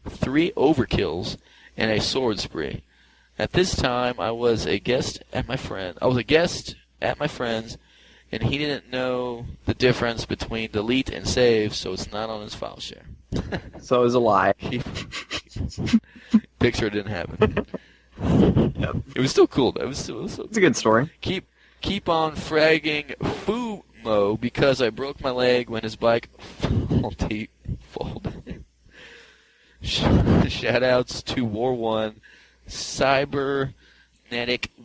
3 overkills, and a sword spree. At this time, I was a guest at my friend's, and he didn't know the difference between delete and save, so it's not on his file share. So it was a lie. Picture didn't happen. Yep. It was still cool, though. It's a good story. Keep on fragging Fumo because I broke my leg when his bike folded. Shoutouts to War One, Cybernetic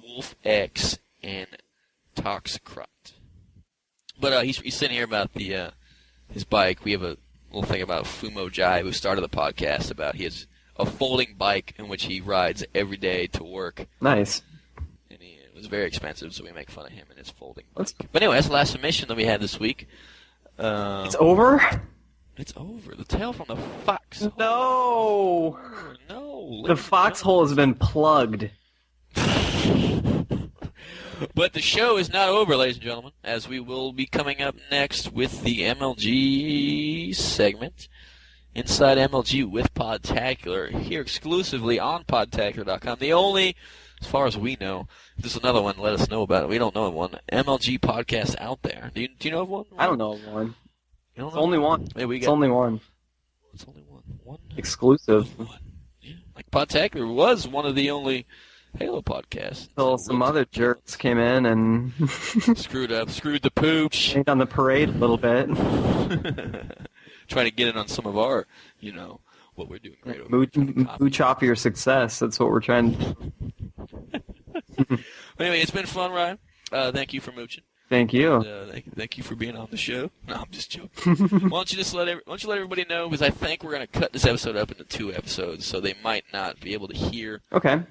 Wolf X, and Toxicrot. But he's sitting here about his bike. We have a little thing about Fumo Jive, who started the podcast, about he has a folding bike in which he rides every day to work. Nice. And it was very expensive, so we make fun of him and his folding bike. But anyway, that's the last submission that we had this week. It's over? It's over. The tale from the Foxhole. No! No. The Foxhole has been plugged. But the show is not over, ladies and gentlemen, as we will be coming up next with the MLG segment. Inside MLG with Podtacular, here exclusively on Podtacular.com. The only, as far as we know, if there's another one, let us know about it. We don't know of one. MLG podcast out there. Do you know of one? I don't know of one. You don't It's know? only one. Yeah, It's only one. It's only one. One. Exclusive. One. Yeah. Like Podtacular was one of the only Halo podcasts. Until some other jerks came in and screwed the pooch. changed on the parade a little bit. Trying to get in on some of our, what we're doing great over. Mooch off your success. That's what we're trying to do. Anyway, it's been fun, Ryan. Thank you for mooching. Thank you. Thank you for being on the show. No, I'm just joking. Why don't you let everybody know, because I think we're going to cut this episode up into 2 episodes, so they might not be able to hear Okay.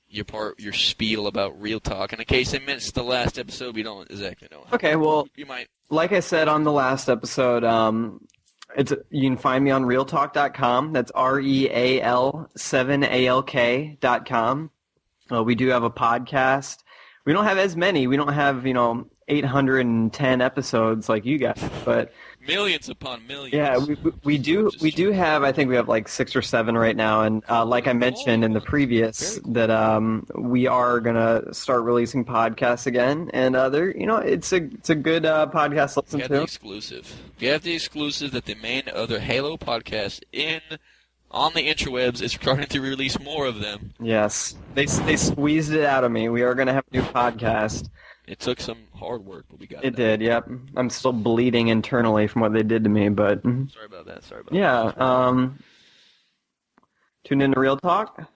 your spiel about Real Talk. And in case they missed the last episode, we don't exactly know. Okay, well, You might. like I said on the last episode, you can find me on realtalk.com. That's REAL7ALK.com. We do have a podcast. We don't have as many. We don't have, 810 episodes like you guys, but Millions upon millions. yeah, we do have, I think we have like 6 or 7 right now, and like I mentioned in the previous, that we are gonna start releasing podcasts again, and it's a good podcast to listen We have to. the exclusive. We have the exclusive that the main other Halo podcast in on the interwebs is starting to release more of them. Yes. They squeezed it out of me. We are going to have a new podcast. It took some hard work, but we got it. It did, yep. I'm still bleeding internally from what they did to me, but... Sorry about that. Yeah, tune into Real Talk.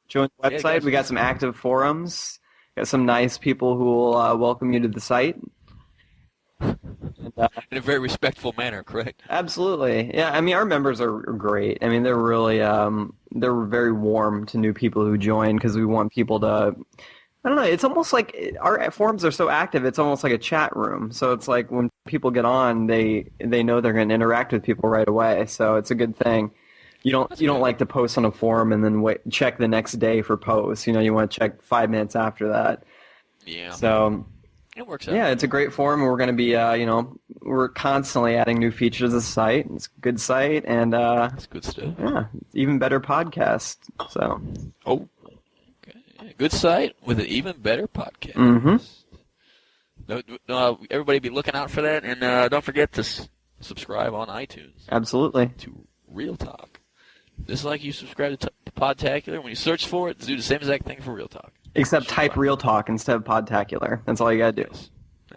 Join the website. We got some active forums. Got some nice people who will welcome you to the site. In a very respectful manner, correct? Absolutely. Yeah, I mean, our members are great. I mean, they're really, they're very warm to new people who join because we want people to... I don't know, it's almost like our forums are so active, it's almost like a chat room. So it's like when people get on, they know they're going to interact with people right away. So it's a good thing. You don't like to post on a forum and then check the next day for posts. You want to check 5 minutes after that. Yeah. So it works out. Yeah, it's a great forum. We're going to be, we're constantly adding new features to the site. It's a good site and it's good stuff. Yeah, even better podcast. So. Oh. Good site with an even better podcast. Mm-hmm. No, everybody be looking out for that, and don't forget to subscribe on iTunes. Absolutely. To Real Talk. Just like you subscribe to Podtacular, when you search for it, do the same exact thing for Real Talk. Except type Real Talk instead of Podtacular. That's all you gotta do. Yes.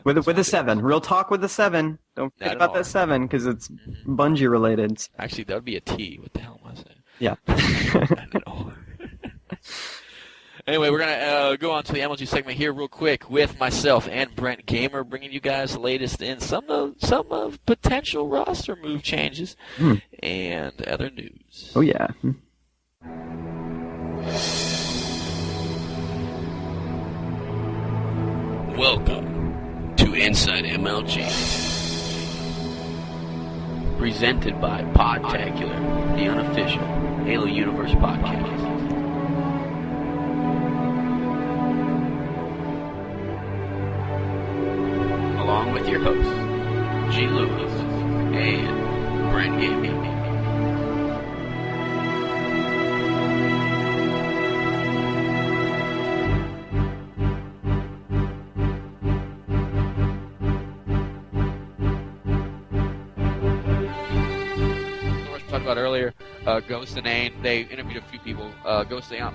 With a 7. Real Talk with a 7. Don't forget about that 7 because it's Bungie related. Actually, that would be a T. What the hell am I saying? Yeah. Anyway, we're going to go on to the MLG segment here real quick with myself and Brent Gamer, bringing you guys the latest in some of potential roster move changes and other news. Oh, yeah. Welcome to Inside MLG. Presented by Podtacular, the unofficial Halo Universe podcast. Along with your hosts, GLewis and Brent Gaming. Talked about earlier, Ghost and Ain. They interviewed a few people. Ghost and Ain.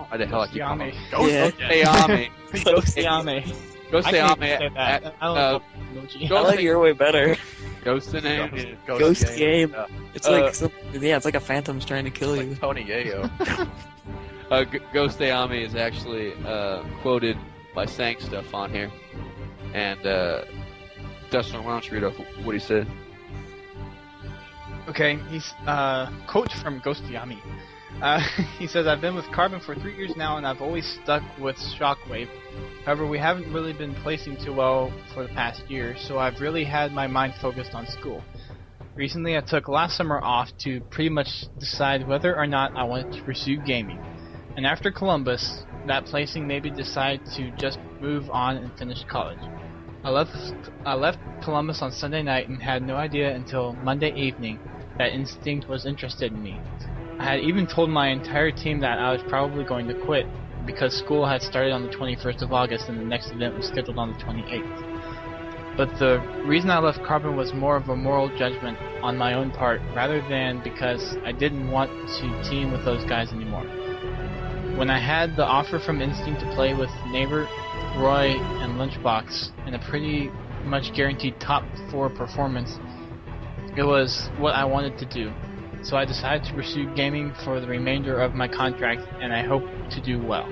Why the hell I keep calling him? Ghost Ayame. Ghost Ayame. Ghost Ayame. I like your way better. Ghost and Ain. Ghost game. It's like it's like a phantom's trying to kill you. Like Tony Yayo. Ghost Ayame is actually quoted by saying stuff on here, and Dustin, why don't you read off what he said? Okay, he's quote from Ghost Yami. He says, "I've been with Carbon for 3 years now, and I've always stuck with Shockwave. However, we haven't really been placing too well for the past year, so I've really had my mind focused on school. Recently, I took last summer off to pretty much decide whether or not I wanted to pursue gaming. And after Columbus, that placing made me decide to just move on and finish college. I left Columbus on Sunday night and had no idea until Monday evening that Instinct was interested in me. I had even told my entire team that I was probably going to quit because school had started on the 21st of August and the next event was scheduled on the 28th. But the reason I left Carbon was more of a moral judgment on my own part rather than because I didn't want to team with those guys anymore. When I had the offer from Instinct to play with Neighbor, Roy, and Lunchbox in a pretty much guaranteed top 4 performance, it was what I wanted to do. So I decided to pursue gaming for the remainder of my contract, and I hope to do well."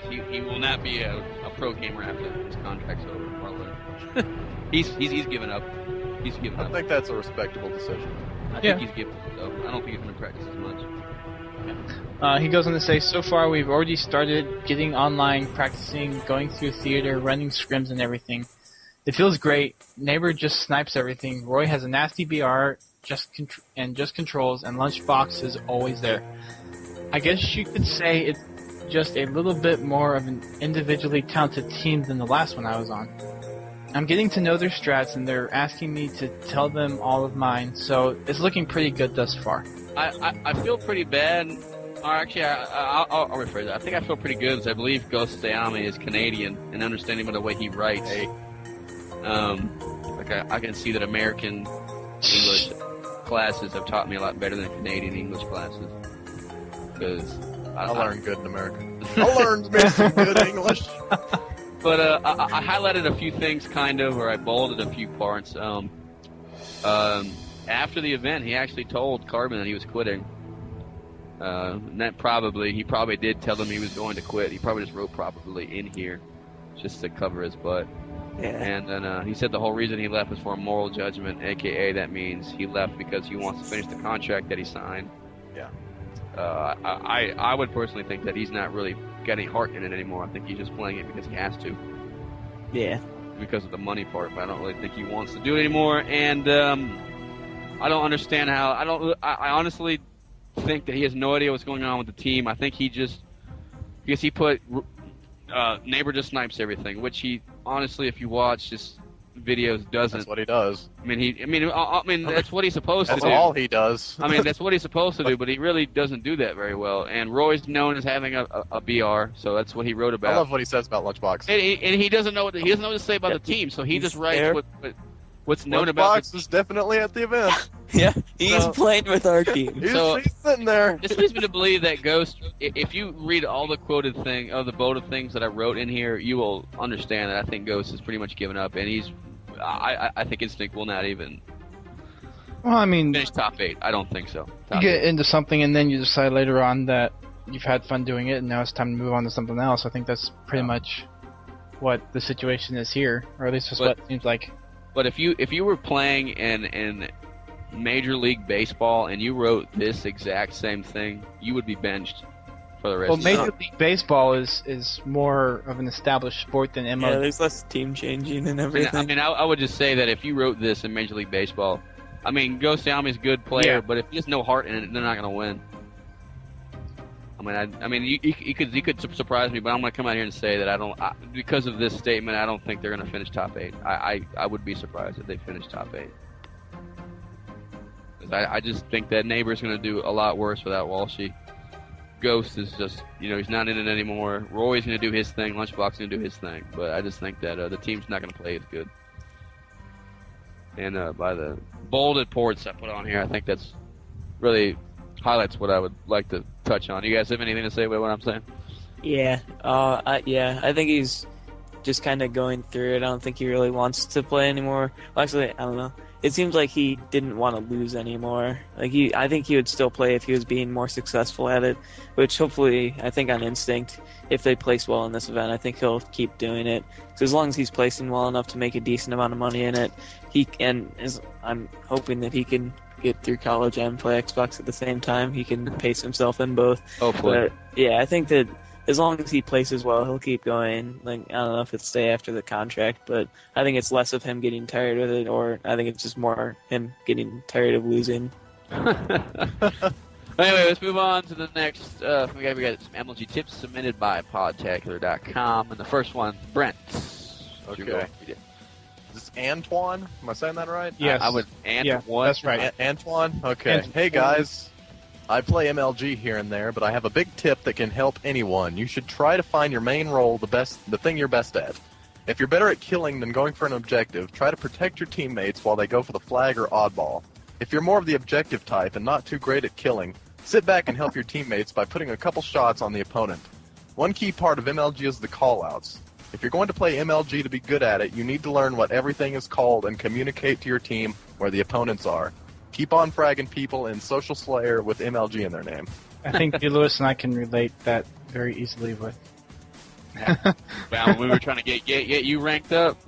He will not be a pro gamer after his contract's over. He's given up. He's given up. I think that's a respectable decision. I think he's given up, though. I don't think he's going to practice as much. He goes on to say, "So far we've already started getting online, practicing, going through theater, running scrims and everything. It feels great. Neighbor just snipes everything. Roy has a nasty BR, just controls, and Lunchbox is always there. I guess you could say it's just a little bit more of an individually talented team than the last one I was on. I'm getting to know their strats, and they're asking me to tell them all of mine, so it's looking pretty good thus far." I feel pretty bad. Or actually, I'll rephrase that. I think I feel pretty good because I believe Ghost Ayame is Canadian, and understanding by the way he writes, I can see that American English classes have taught me a lot better than Canadian English classes. Because I learned good in America. I learned some good English. But I highlighted a few things, kind of, or I bolded a few parts. After the event, he actually told Carbon that he was quitting. And that he probably did tell him he was going to quit. He probably just wrote probably in here just to cover his butt. Yeah. And then he said the whole reason he left was for a moral judgment, a.k.a. that means he left because he wants to finish the contract that he signed. Yeah. I would personally think that he's not really got any heart in it anymore. I think he's just playing it because he has to. Yeah. Because of the money part, but I don't really think he wants to do it anymore. And I don't understand how. I honestly think that he has no idea what's going on with the team. I think because he put Neighbor just snipes everything, which he honestly, if you watch his videos, doesn't. That's what he does. I mean, that's what he's supposed to do. That's all he does. I mean, that's what he's supposed to do, but he really doesn't do that very well. And Roy's known as having a BR, so that's what he wrote about. I love what he says about Lunchbox. And he doesn't know what to say about the team, so he just writes what's known about. Lunchbox was definitely at the event. Yeah, he's playing with our team. He's sitting there. This leads me to believe that Ghost, if you read all the quoted things that I wrote in here, you will understand that I think Ghost has pretty much given up, and I think Instinct will not even finish top 8. I don't think so. You get into something and then you decide later on that you've had fun doing it and now it's time to move on to something else. I think that's pretty much what the situation is here, or at least that's what it seems like. But if you were playing in Major League Baseball and you wrote this exact same thing, you would be benched for the rest of the Major League Baseball is more of an established sport than MLB. Yeah, there's less team changing and everything. I would just say that if you wrote this in Major League Baseball, Go Xiaomi's a good player, but if he has no heart in it, they're not going to win. You could surprise me, but I'm going to come out here and say that because of this statement, I don't think they're going to finish top 8. I would be surprised if they finish top 8. I just think that Neighbor's going to do a lot worse without Walshy. Ghost is just, he's not in it anymore. Roy's going to do his thing. Lunchbox is going to do his thing. But I just think that the team's not going to play as good. And by the bolded ports I put on here, I think that's really highlights what I would like to touch on. You guys have anything to say about what I'm saying? Yeah. I think he's just kind of going through it. I don't think he really wants to play anymore. Well, actually, I don't know. It seems like he didn't want to lose anymore. I think he would still play if he was being more successful at it, which hopefully, I think on Instinct, if they place well in this event, I think he'll keep doing it. So as long as he's placing well enough to make a decent amount of money in it, I'm hoping that he can get through college and play Xbox at the same time. He can pace himself in both. Hopefully. But, yeah, I think that as long as he places well, he'll keep going. I don't know if it's stay after the contract, but I think it's less of him getting tired of it, or I think it's just more him getting tired of losing. Anyway, let's move on to the next. We got some MLG tips submitted by Podtacular.com, and the first one, Brent. Okay. Is this Antoine? Am I saying that right? Yes. I would. Yeah, that's right. Antoine? Okay. Hey, guys. I play MLG here and there, but I have a big tip that can help anyone. You should try to find your main role, the thing you're best at. If you're better at killing than going for an objective, try to protect your teammates while they go for the flag or oddball. If you're more of the objective type and not too great at killing, sit back and help your teammates by putting a couple shots on the opponent. One key part of MLG is the callouts. If you're going to play MLG to be good at it, you need to learn what everything is called and communicate to your team where the opponents are. Keep on fragging people in Social Slayer with MLG in their name. I think GLewis and I can relate that very easily with. Well, we were trying to get you ranked up.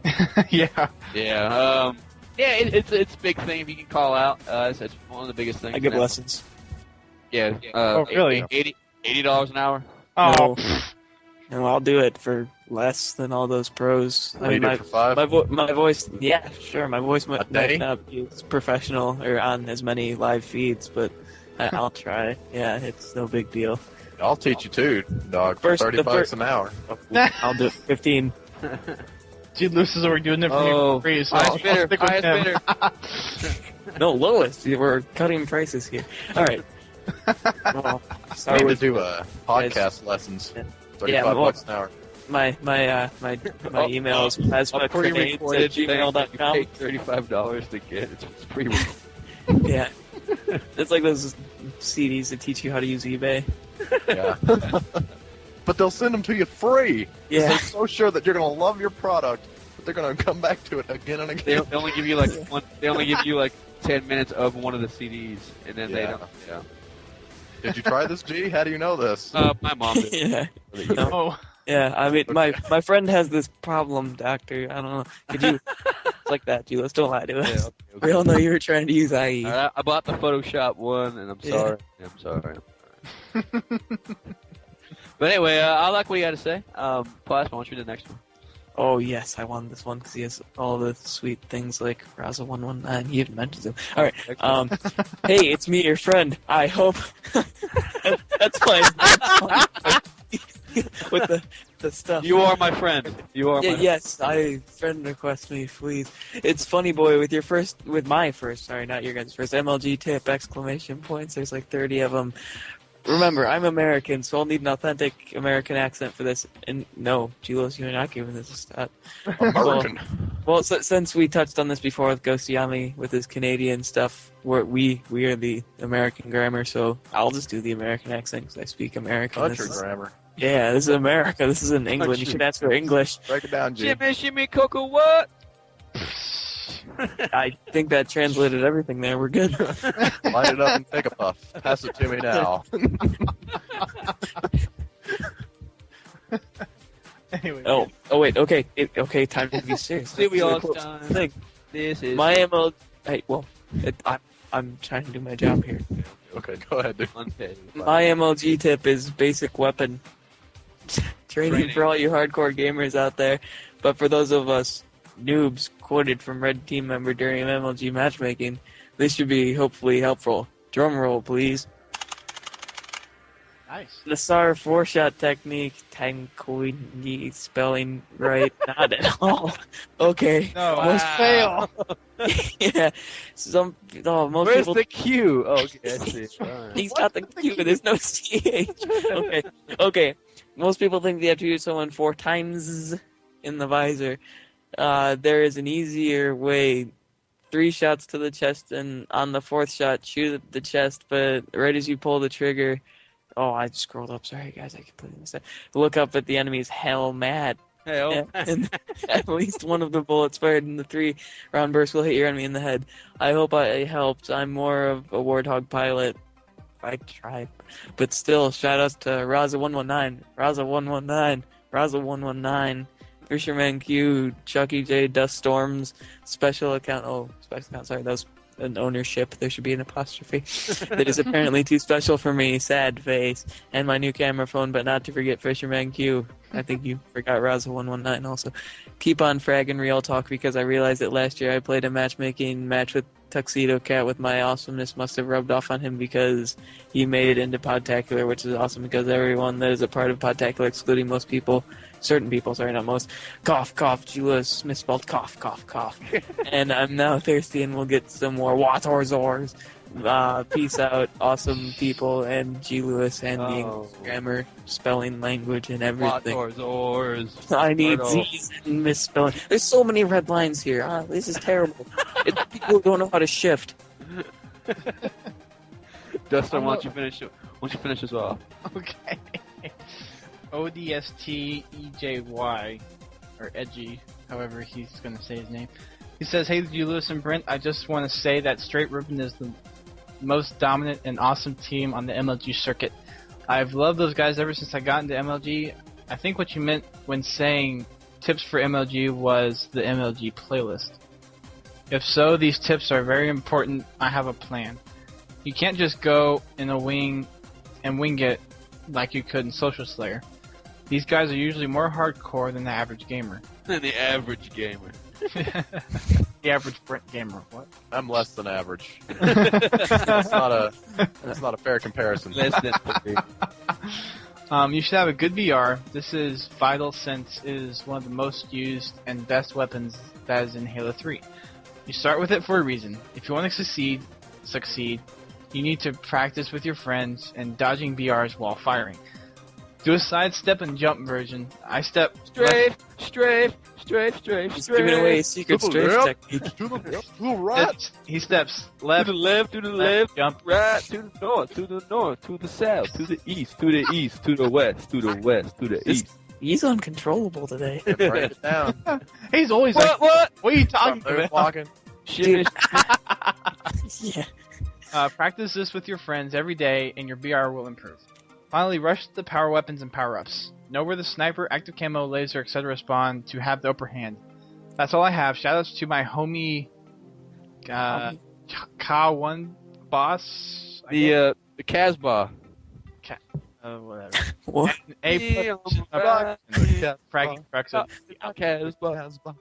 Yeah. Yeah. It's a big thing if you can call out. It's one of the biggest things. I give lessons. Yeah. Oh, really? $80 an hour. Oh. No, I'll do it for less than all those pros. Will you do it for $5? My voice, yeah, sure. My voice might not be as professional or on as many live feeds, but I'll try. Yeah, it's no big deal. I'll teach you too, dog, for $30 an hour. I'll do it 15. GLewis is already doing it for you for free, so I'll stick with him. No, lowest. We're cutting prices here. All right. Well, I need to do podcast lessons. $35 an hour. My email is pre-recorded plasmagrenades@gmail.com. $35 to get. It's pre-recorded. Yeah, It's like those CDs that teach you how to use eBay. Yeah. But they'll send them to you free. Yeah. They're so sure that you're going to love your product, but they're going to come back to it again and They again. only give you like They only give you like 10 minutes of one of the CDs, and then they Yeah. don't. Yeah. Did you try this, G? How do you know this? My mom did. Yeah. No. Oh, Yeah, I mean, my friend has this problem, doctor. I don't know. Could you... It's like that, GLewis. Don't lie to us. Okay. We all know you were trying to use IE. I bought the Photoshop one, and I'm Yeah. sorry. I'm sorry. But anyway, I like what you got to say. Plasma, I want you to do the next one. Oh, yes, I won this one because he has all the sweet things like Raza 119. He even mentions him. All right. Hey, it's me, your friend. I hope... That's my... With the stuff. You are my friend. You are Yeah, my yes, friend request me, please. It's funny, boy, with my first, sorry, not your guys' first, MLG tip, exclamation points, there's like 30 of them. Remember, I'm American, so I'll need an authentic American accent for this. And no, GLewis, you're not giving this a stat. American. Well, since we touched on this before with Ghost Yami with his Canadian stuff, we are the American grammar, so I'll just do the American accent because I speak American. Country grammar. Yeah, this is America. This is in England. You should ask for English. Break it down, G. Shimmy, cocoa, what? I think that translated everything there. We're good. Line it up and take a puff. Pass it to me now. anyway. Oh, wait. Okay, okay. Time to be serious. See, we all Thing. time. This is My ML. Hey, well, I'm trying to do my job here. Okay, go ahead, dude. unpaid. My MLG tip is basic weapon training for all you hardcore gamers out there. But for those of us noobs quoted from Red Team member during MLG matchmaking, this should be hopefully helpful. Drum roll, please. Nice. The SAR 4-shot technique, Tankoini spelling right, not at all. Okay. No, Wow. let's fail. Yeah. Most Where's people... the Q? Oh, okay, I see. All right. He's got the Q, there's no CH. Okay. Most people think they have to use someone 4 times in the visor. There is an easier way. 3 shots to the chest, and on the 4th shot, shoot at the chest, but right as you pull the trigger... Oh, I scrolled up. Sorry, guys. I completely missed that. Look up at the enemy's helmet. Hey, And at least one of the bullets fired in the 3-round burst will hit your enemy in the head. I hope I helped. I'm more of a Warthog pilot. I tried. But still, shout outs to Raza119, Raza119, Raza119, Fisherman Q, Chucky J, Dust Storms, special account. Oh, special account. Sorry, that was an ownership. There should be an apostrophe. That is apparently too special for me. Sad face. And my new camera phone, but not to forget Fisherman Q. I think you forgot Raza119 also. Keep on fragging Real Talk because I realized that last year I played a matchmaking match with Tuxedo Cat with my awesomeness must have rubbed off on him because he made it into Podtacular, which is awesome because everyone that is a part of Podtacular, excluding most people, certain people, sorry, not most, cough, GLewis, misspelled cough, cough. And I'm now thirsty and we'll get some more Watorzors. Peace out, awesome people, and GLewis and the English grammar, spelling, language, and everything. I need Z's and misspelling. There's so many red lines here. This is terrible. People who don't know how to shift. Dustin, why don't you finish this off? Okay. ODSTEJY, or Edgy, however he's going to say his name. He says, "Hey, GLewis and Brent, I just want to say that Straight Ribbon is the most dominant and awesome team on the MLG circuit. I've loved those guys ever since I got into MLG. I think what you meant when saying tips for MLG was the MLG playlist. If so, these tips are very important. I have a plan. You can't just go in a wing and wing it like you could in Social Slayer. These guys are usually more hardcore than the average gamer." The average gamer. The average Brent gamer, what? I'm less than average. That's not a fair comparison. Less than You should have a good VR. This is vital since it is one of the most used and best weapons that is in Halo 3. You start with it for a reason. If you want to succeed, you need to practice with your friends and dodging BRs while firing. Do a sidestep and jump version. I step strafe. He's giving away a secret strafe technique. To the left, to the right. He steps To left, the left, to the left, jump. right, to the north, to the south, to the east, to the east, to the west, to the west, to the east. He's uncontrollable today. Write it down. He's always like, What? what are you talking They're about? walking. Shit. Yeah. Practice this with your friends every day, and your BR will improve. Finally, rush the power weapons and power-ups. Know where the sniper, active camo, laser, etc. spawn to have the upper hand. That's all I have. Shoutouts to my homie, Ka1 boss. The Casbah. Whatever. What? A Fraggy Frexo. Casbah.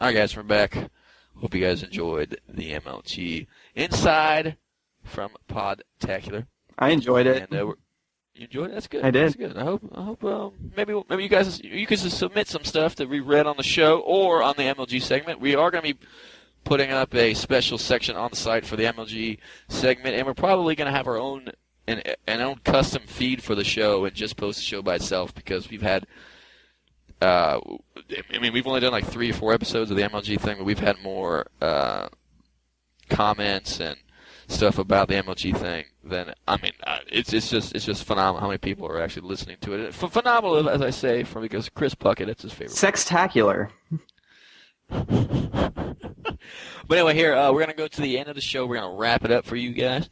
Alright guys, we're back. Hope you guys enjoyed the MLG Inside from Podtacular. I enjoyed it. And you enjoyed it? That's good. I did. That's good. I hope maybe you guys can submit some stuff that we read on the show or on the MLG segment. We are going to be putting up a special section on the site for the MLG segment, and we're probably going to have our own an own custom feed for the show and just post the show by itself because we've had. I mean, we've only done like 3 or 4 episodes of the MLG thing, but we've had more comments and stuff about the MLG thing than it's just phenomenal how many people are actually listening to it. Phenomenal, as I say, because Chris Puckett, it's his favorite. Sextacular. But anyway, here we're gonna go to the end of the show. We're gonna wrap it up for you guys,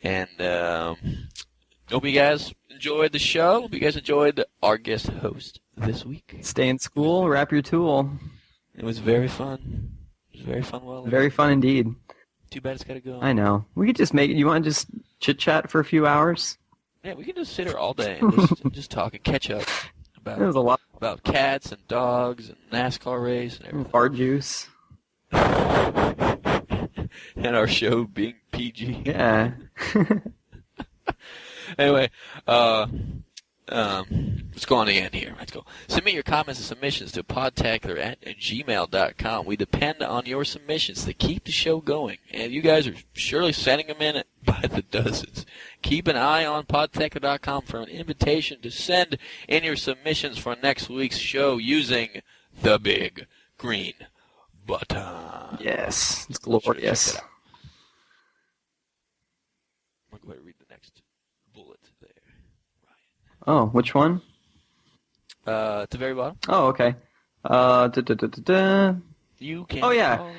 and hope you guys enjoyed the show. Hope you guys enjoyed our guest host this week. Stay in school, wrap your tool. It was very fun. It was very fun. Well, Very fun indeed. too bad it's gotta go. I know. We could just make it. You want to just chit-chat for a few hours? Yeah, we can just sit here all day and just talk and catch up That was a lot. about cats and dogs and NASCAR race and everything. Fart juice. And our show being PG. Yeah. Anyway, let's go on the end here. Let's go. Submit your comments and submissions to podtacular@gmail.com. We depend on your submissions to keep the show going, and you guys are surely sending them in by the dozens. Keep an eye on podtacular.com for an invitation to send in your submissions for next week's show using the big green button. Yes. It's Sure, glorious. check it out. I'm going to read the next bullet there. Oh, which one? At the very bottom. Oh, okay. You can. Oh, yeah. call- All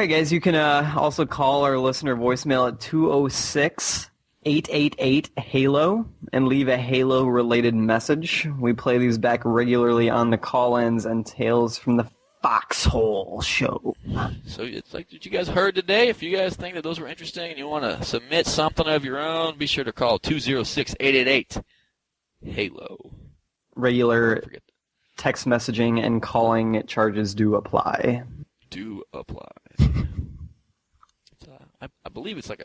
right, guys, you can also call our listener voicemail at 206-888-HALO and leave a Halo-related message. We play these back regularly on the Callins and Tales from the Foxhole show. So it's like what you guys heard today. If you guys think that those were interesting and you want to submit something of your own, be sure to call 206-888-HALO. Regular Don't forget, text messaging and calling charges do apply. do apply. I believe it's like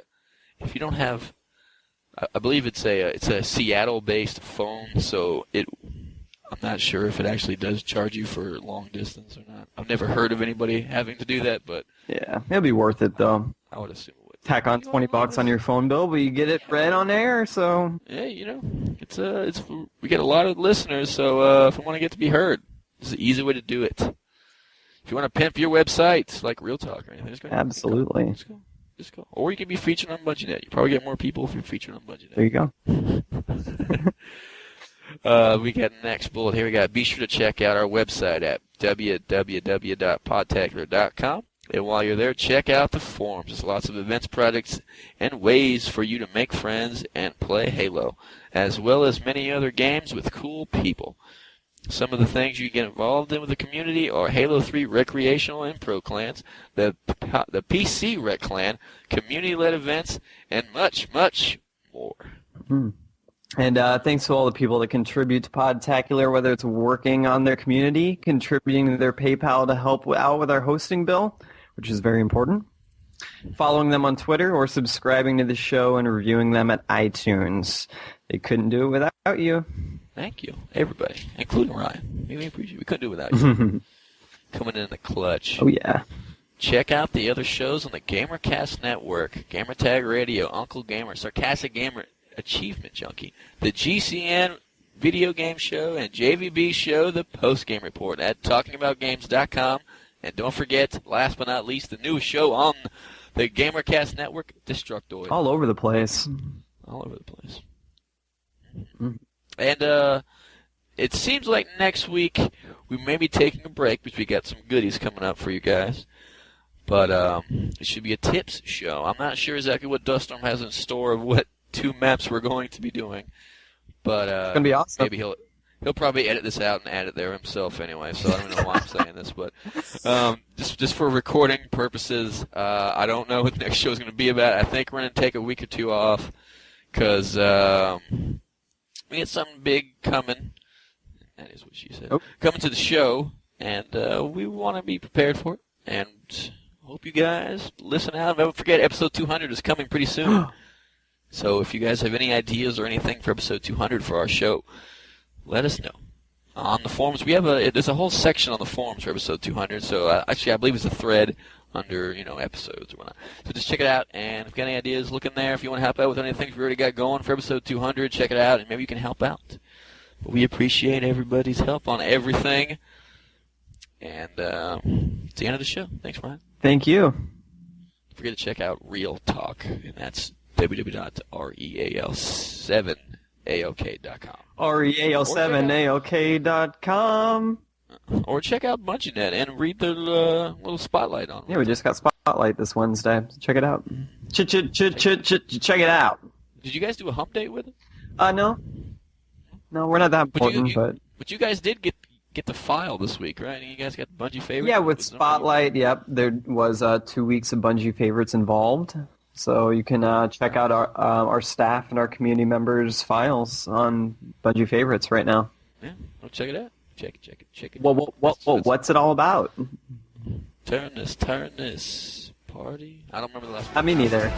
if you don't have, I believe it's a Seattle-based phone, so I'm not sure if it actually does charge you for long distance or not. I've never heard of anybody having to do that, but Yeah, it'll be worth it, though. I would assume it would. Tack on $20 on your phone bill, but you get it read on air, so... Yeah, it's we get a lot of listeners, so if we want to get to be heard, this is the easy way to do it. If you want to pimp your website, like Real Talk or anything, just go. Absolutely. Just go. Or you can be featured on BudgetNet. You probably get more people if you're featured on BudgetNet. There you go. We got next bullet here. We got. Be sure to check out our website at www.podtacular.com. And while you're there, check out the forums. There's lots of events, projects, and ways for you to make friends and play Halo, as well as many other games with cool people. Some of the things you get involved in with the community are Halo 3 recreational and pro clans, the PC Rec Clan, community-led events, and much, much more. And thanks to all the people that contribute to Podtacular, whether it's working on their community, contributing to their PayPal to help out with our hosting bill, which is very important, following them on Twitter, or subscribing to the show and reviewing them at iTunes. They couldn't do it without you. Thank you, everybody, including Ryan. We appreciate it. We couldn't do it without you. Coming in the clutch. Oh, yeah. Check out the other shows on the GamerCast Network, Gamertag Radio, Uncle Gamer, Sarcastic Gamer, Achievement Junkie, the GCN Video Game Show, and JVB Show, the Post Game Report at TalkingAboutGames.com. And don't forget, last but not least, the newest show on the GamerCast Network, Destructoid. All over the place. All over the place. And it seems like next week we may be taking a break because we got some goodies coming up for you guys. But it should be a tips show. I'm not sure exactly what Duststorm has in store of what 2 maps we're going to be doing. But It's gonna be awesome. maybe he'll probably edit this out and add it there himself anyway, so I don't know why I'm saying this. But just for recording purposes, I don't know what the next show is going to be about. I think we're going to take a week or 2 off because we had something big coming. That is what she said. Oh. Coming to the show, and we want to be prepared for it. And hope you guys listen out. Don't forget, episode 200 is coming pretty soon. So if you guys have any ideas or anything for episode 200 for our show, let us know. On the forums, there's a whole section on the forums for episode 200. So actually, I believe it's a thread under episodes or whatnot. So just check it out, and if you got any ideas, look in there. If you want to help out with anything we already got going for episode 200, check it out, and maybe you can help out. But we appreciate everybody's help on everything. And it's the end of the show. Thanks, Brian. Thank you. Don't forget to check out Real Talk, and that's www.real7aok.com. real7aok.com. Or check out BungieNet and read the little spotlight on it. Yeah, we just got Spotlight this Wednesday. So check it out. Check it out. Did you guys do a hump date with it? No. No, we're not that important, But you guys did get the file this week, right? You guys got the Bungie favorites? Yeah, with Spotlight, yep. There was 2 weeks of Bungie favorites involved. So you can check out our staff and our community members' files on Bungie favorites right now. Yeah, well, check it out. Check it. What's it all about? Turn this party. I don't remember the last one. I mean, neither.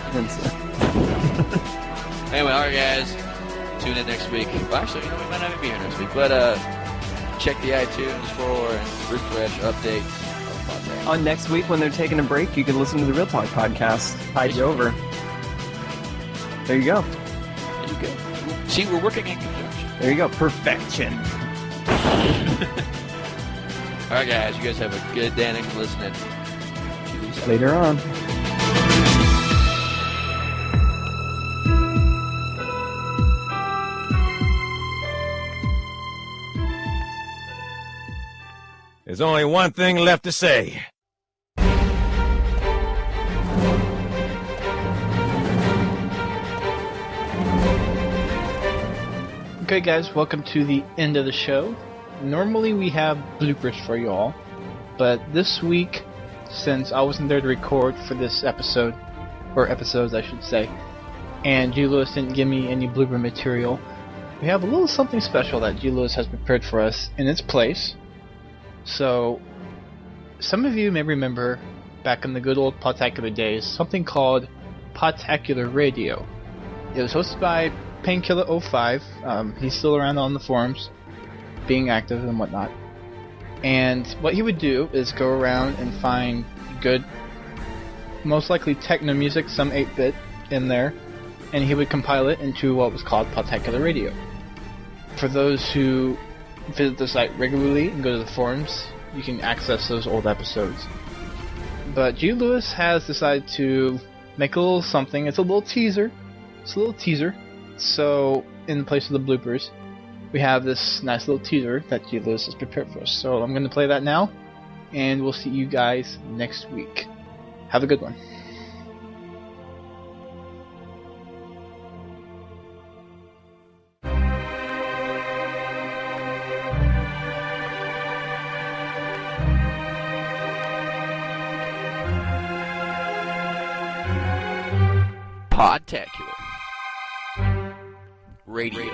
Anyway, all right, guys. Tune in next week. Well, actually, we might not even be here next week. But check the iTunes for refresh updates. On next week, when they're taking a break, you can listen to the Real Talk podcast. Tide you over. There you go. There you go. See, we're working in conjunction. There you go. Perfection. All right, guys. You guys have a good day. Thanks for listening. Later on. There's only one thing left to say. Okay, guys, welcome to the end of the show. Normally we have bloopers for you all, but this week, since I wasn't there to record for this episode, or episodes I should say, and GLewis didn't give me any blooper material, we have a little something special that GLewis has prepared for us in its place. So, some of you may remember, back in the good old Podtacular days, something called Podtacular Radio. It was hosted by Painkiller05. He's still around on the forums, being active and whatnot. And what he would do is go around and find good, most likely techno music, some 8-bit in there, and he would compile it into what was called Podtacular Radio. For those who visit the site regularly and go to the forums, you can access those old episodes. But GLewis has decided to make a little something. It's a little teaser. So, in place of the bloopers, we have this nice little teaser that GLewis has prepared for us. So I'm going to play that now, and we'll see you guys next week. Have a good one. Podtacular Radio.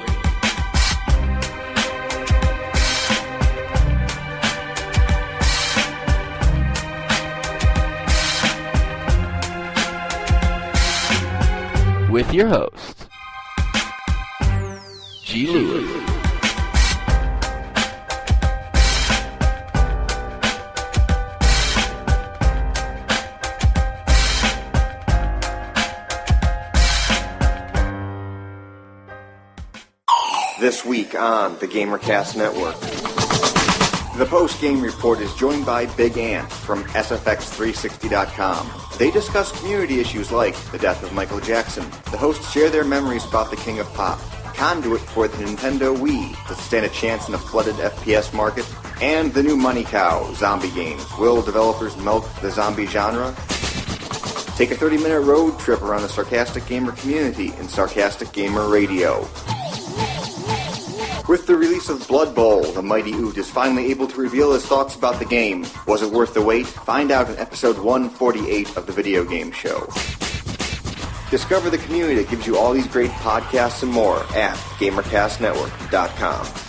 With your host, GLewis. This week on the GamerCast Network. The post-game report is joined by Big Ant from SFX360.com. They discuss community issues like the death of Michael Jackson. The hosts share their memories about the King of Pop, conduit for the Nintendo Wii to stand a chance in a flooded FPS market, and the new money cow, zombie games. Will developers milk the zombie genre? Take a 30-minute road trip around the Sarcastic Gamer community in Sarcastic Gamer Radio. With the release of Blood Bowl, the mighty Oot is finally able to reveal his thoughts about the game. Was it worth the wait? Find out in episode 148 of the Video Game Show. Discover the community that gives you all these great podcasts and more at GamerCastNetwork.com.